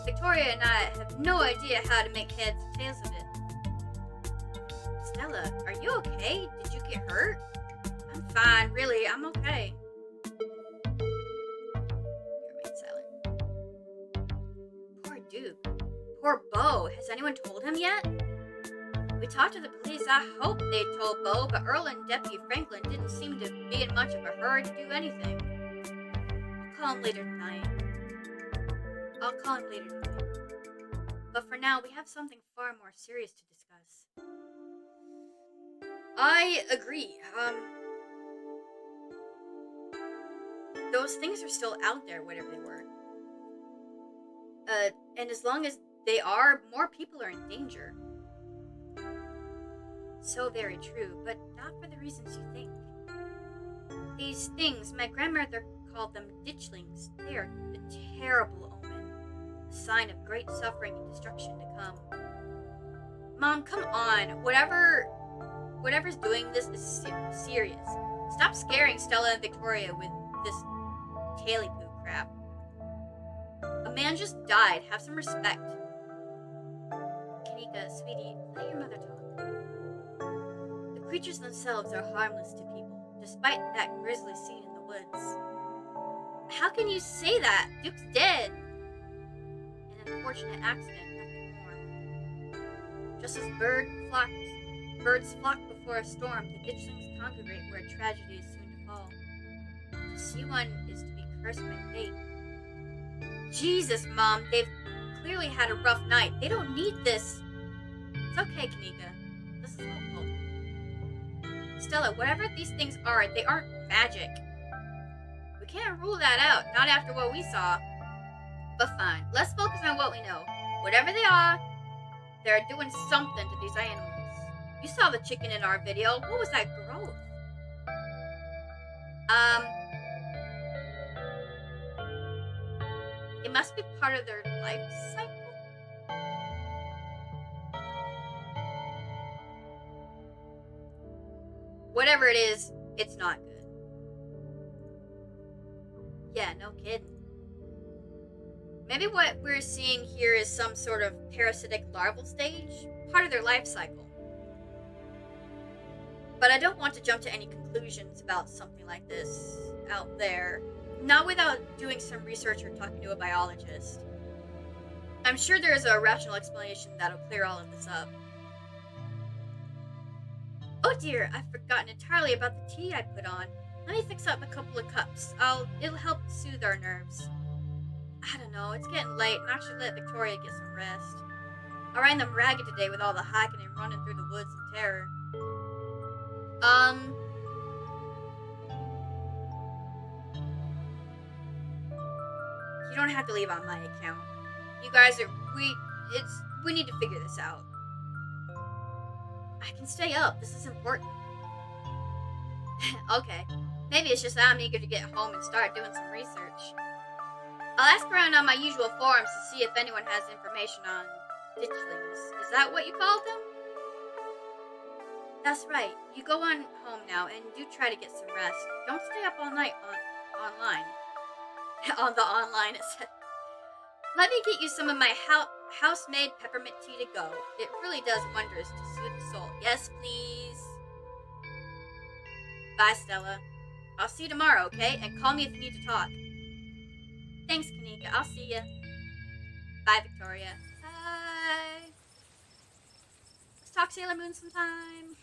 Victoria and I have no idea how to make heads or tails of it. Stella, are you okay? Did you get hurt? I'm fine, really, I'm okay. You remain silent. Poor Duke. Poor Bo. Has anyone told him yet? We talked to the police. I hope they told Bo, but Earl and Deputy Franklin didn't seem to be in much of a hurry to do anything. I'll call him later tonight. But for now, we have something far more serious to discuss. I agree. Those things are still out there, whatever they were. And as long as they are, more people are in danger. So very true, but not for the reasons you think. These things, my grandmother called them ditchlings. They are a terrible omen, a sign of great suffering and destruction to come. Mom, come on. Whatever's doing this is serious. Stop scaring Stella and Victoria with this taily poo crap. A man just died. Have some respect. Kanika, sweetie, let your mother talk. The creatures themselves are harmless to people, despite that grisly scene in the woods. How can you say that? Duke's dead. An unfortunate accident, nothing more. Just as birds flock before a storm, the ditchlings congregate where a tragedy is soon to fall. To see one is to be cursed by fate. Jesus, Mom, they've clearly had a rough night. They don't need this. It's okay, Kanika. This is helpful. Stella, whatever these things are, they aren't magic. can't rule that out, not after what we saw. But fine, let's focus on what we know. Whatever they are, they're doing something to these animals. You saw the chicken in our video. What was that growth? It must be part of their life cycle. Whatever it is, it's not good. Yeah, no kidding. Maybe what we're seeing here is some sort of parasitic larval stage, part of their life cycle. But I don't want to jump to any conclusions about something like this out there, not without doing some research or talking to a biologist. I'm sure there is a rational explanation that'll clear all of this up. Oh dear, I've forgotten entirely about the tea I put on. Let me fix up a couple of cups. It'll help soothe our nerves. I don't know, it's getting late, and I should let Victoria get some rest. I ran them ragged today with all the hiking and running through the woods in terror. You don't have to leave on my account. You guys are, we need to figure this out. I can stay up, this is important. Okay, maybe it's just that I'm eager to get home and start doing some research. I'll ask around on my usual forums to see if anyone has information on ditchlings. Is that what you called them? That's right. You go on home now and do try to get some rest. Don't stay up all night online. On the online, it said. Let me get you some of my house-made peppermint tea to go. It really does wonders to soothe the soul. Yes, please. Bye, Stella. I'll see you tomorrow, okay? And call me if you need to talk. Thanks, Kanika. I'll see ya. Bye, Victoria. Bye. Let's talk Sailor Moon sometime.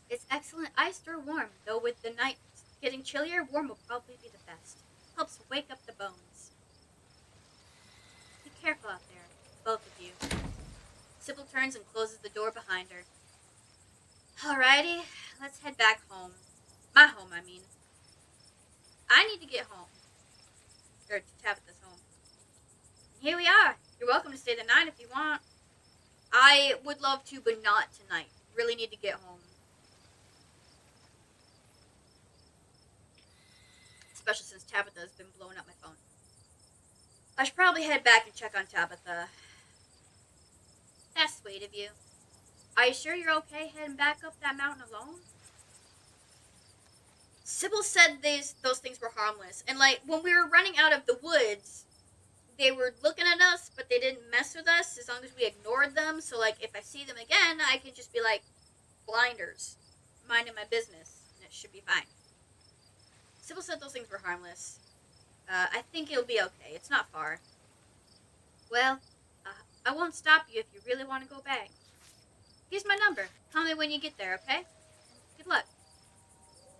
It's excellent iced or warm, though with the night getting chillier, warm will probably be the best. Helps wake up the bones. Be careful out there, both of you. Sybil turns and closes the door behind her. Alrighty, let's head back home. My home, I mean. I need to get home. Or to Tabitha's home. Here we are. You're welcome to stay the night if you want. I would love to, but not tonight. Really need to get home. Especially since Tabitha has been blowing up my phone. I should probably head back and check on Tabitha. That's sweet of you. Are you sure you're okay heading back up that mountain alone? Sybil said those things were harmless. And, like, when we were running out of the woods, they were looking at us, but they didn't mess with us as long as we ignored them. So, like, if I see them again, I can just be like, blinders, minding my business, and it should be fine. Sybil said those things were harmless. I think it'll be okay. It's not far. Well, I won't stop you if you really want to go back. Here's my number. Call me when you get there, okay? Good luck.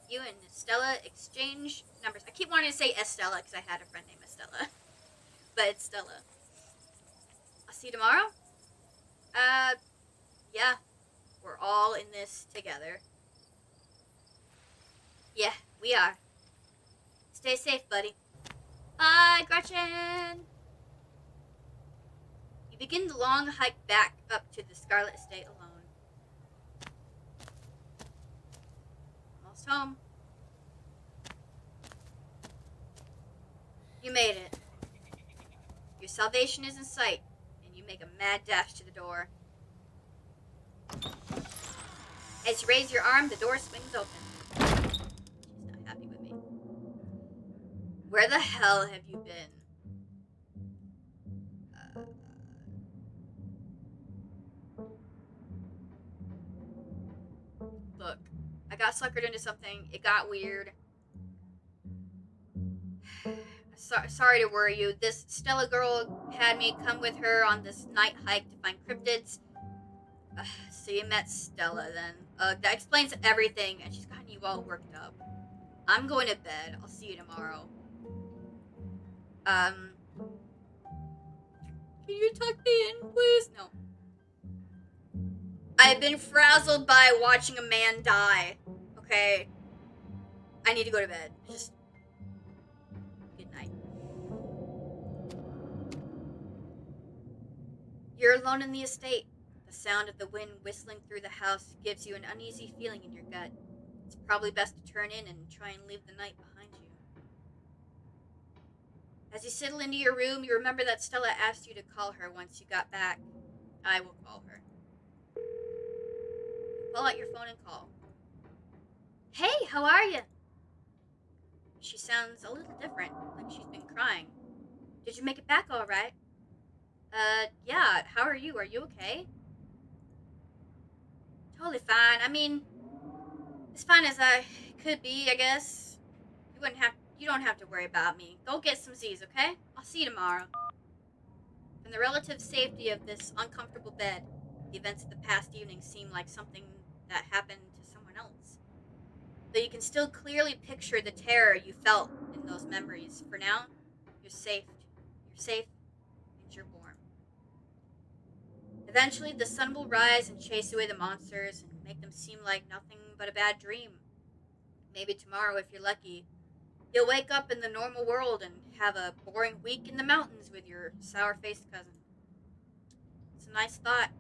You and Estella exchange numbers. I keep wanting to say Estella because I had a friend named Estella. But it's Stella. I'll see you tomorrow? Yeah. We're all in this together. Yeah, we are. Stay safe, buddy. Bye, Gretchen! You begin the long hike back up to the Scarlet estate alone. Almost home. You made it. Your salvation is in sight, and you make a mad dash to the door. As you raise your arm, the door swings open. She's not happy with me. Where the hell have you been? Look, I got suckered into something. It got weird. Sorry to worry you. This Stella girl had me come with her on this night hike to find cryptids. So you met Stella then. That explains everything, and she's gotten you all worked up. I'm going to bed. I'll see you tomorrow. Can you tuck me in, please? No. I've been frazzled by watching a man die. Okay. I need to go to bed. Just good night. You're alone in the estate. The sound of the wind whistling through the house gives you an uneasy feeling in your gut. It's probably best to turn in and try and leave the night behind you. As you settle into your room, you remember that Stella asked you to call her once you got back. I will call her. You pull out your phone and call. Hey, how are you? She sounds a little different, like she's been crying. Did you make it back all right? Yeah, how are you? Are you okay? Totally fine. I mean, as fine as I could be, I guess. You don't have to worry about me. Go get some Z's, okay? I'll see you tomorrow. From the relative safety of this uncomfortable bed, the events of the past evening seem like something that happened to someone else. Though you can still clearly picture the terror you felt in those memories. For now, you're safe. You're safe, and you're warm. Eventually, the sun will rise and chase away the monsters and make them seem like nothing but a bad dream. Maybe tomorrow, if you're lucky, you'll wake up in the normal world and have a boring week in the mountains with your sour-faced cousin. It's a nice thought,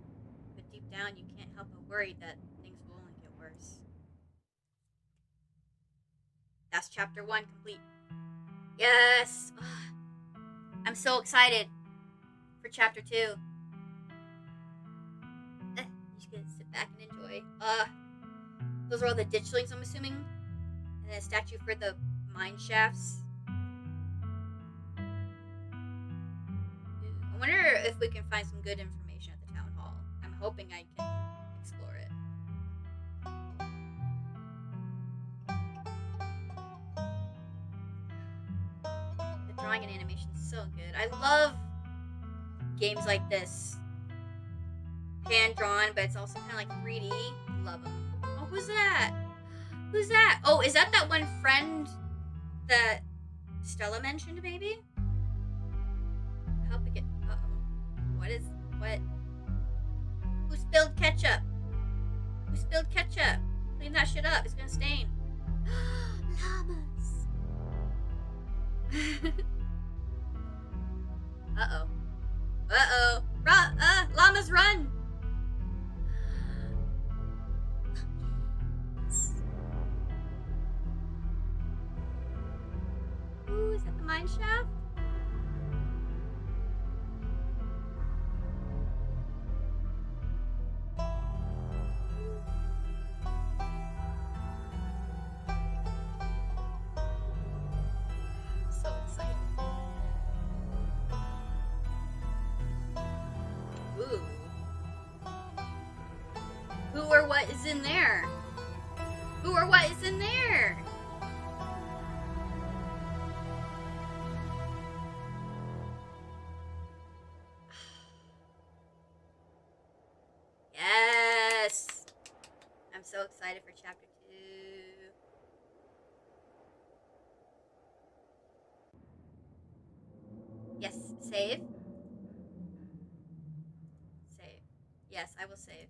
but deep down you can't help but worry that things will only get worse. That's chapter 1 complete. Yes! I'm so excited for chapter 2. I'm just gonna sit back and enjoy. Those are all the ditchlings, I'm assuming. And then a statue for the mine shafts. I wonder if we can find some good information at the town hall. I'm hoping I can explore it. The drawing and animation is so good. I love games like this. Hand drawn, but it's also kind of like 3D. Love them. Oh, who's that? Who's that? Oh, is that one friend that Stella mentioned, maybe? Help it get. What? Who spilled ketchup? Who spilled ketchup? Clean that shit up. It's gonna stain. Llamas. Uh-oh. Llamas run! Ooh, is that the mine shaft? So excited. Ooh. Who or what is in there? Who or what is in there? Yes! I'm so excited for chapter 2. Yes, save. Save. Yes, I will save.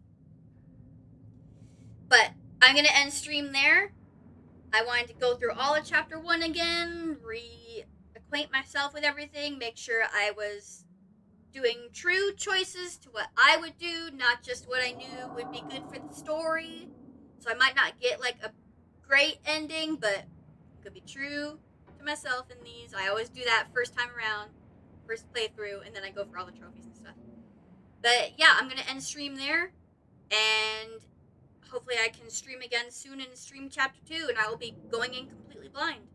But I'm going to end stream there. I wanted to go through all of chapter 1 again, reacquaint myself with everything, make sure I was doing true choices to what I would do, not just what I knew would be good for the story. So I might not get like a great ending, but I'm gonna be true to myself in these. I always do that first time around, first playthrough, and then I go for all the trophies and stuff. But yeah, I'm gonna end stream there, and hopefully I can stream again soon and stream chapter 2, and I will be going in completely blind.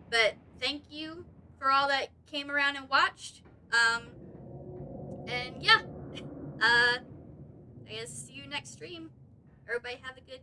But thank you for all that came around and watched. And yeah, I guess see you next stream. Everybody have a good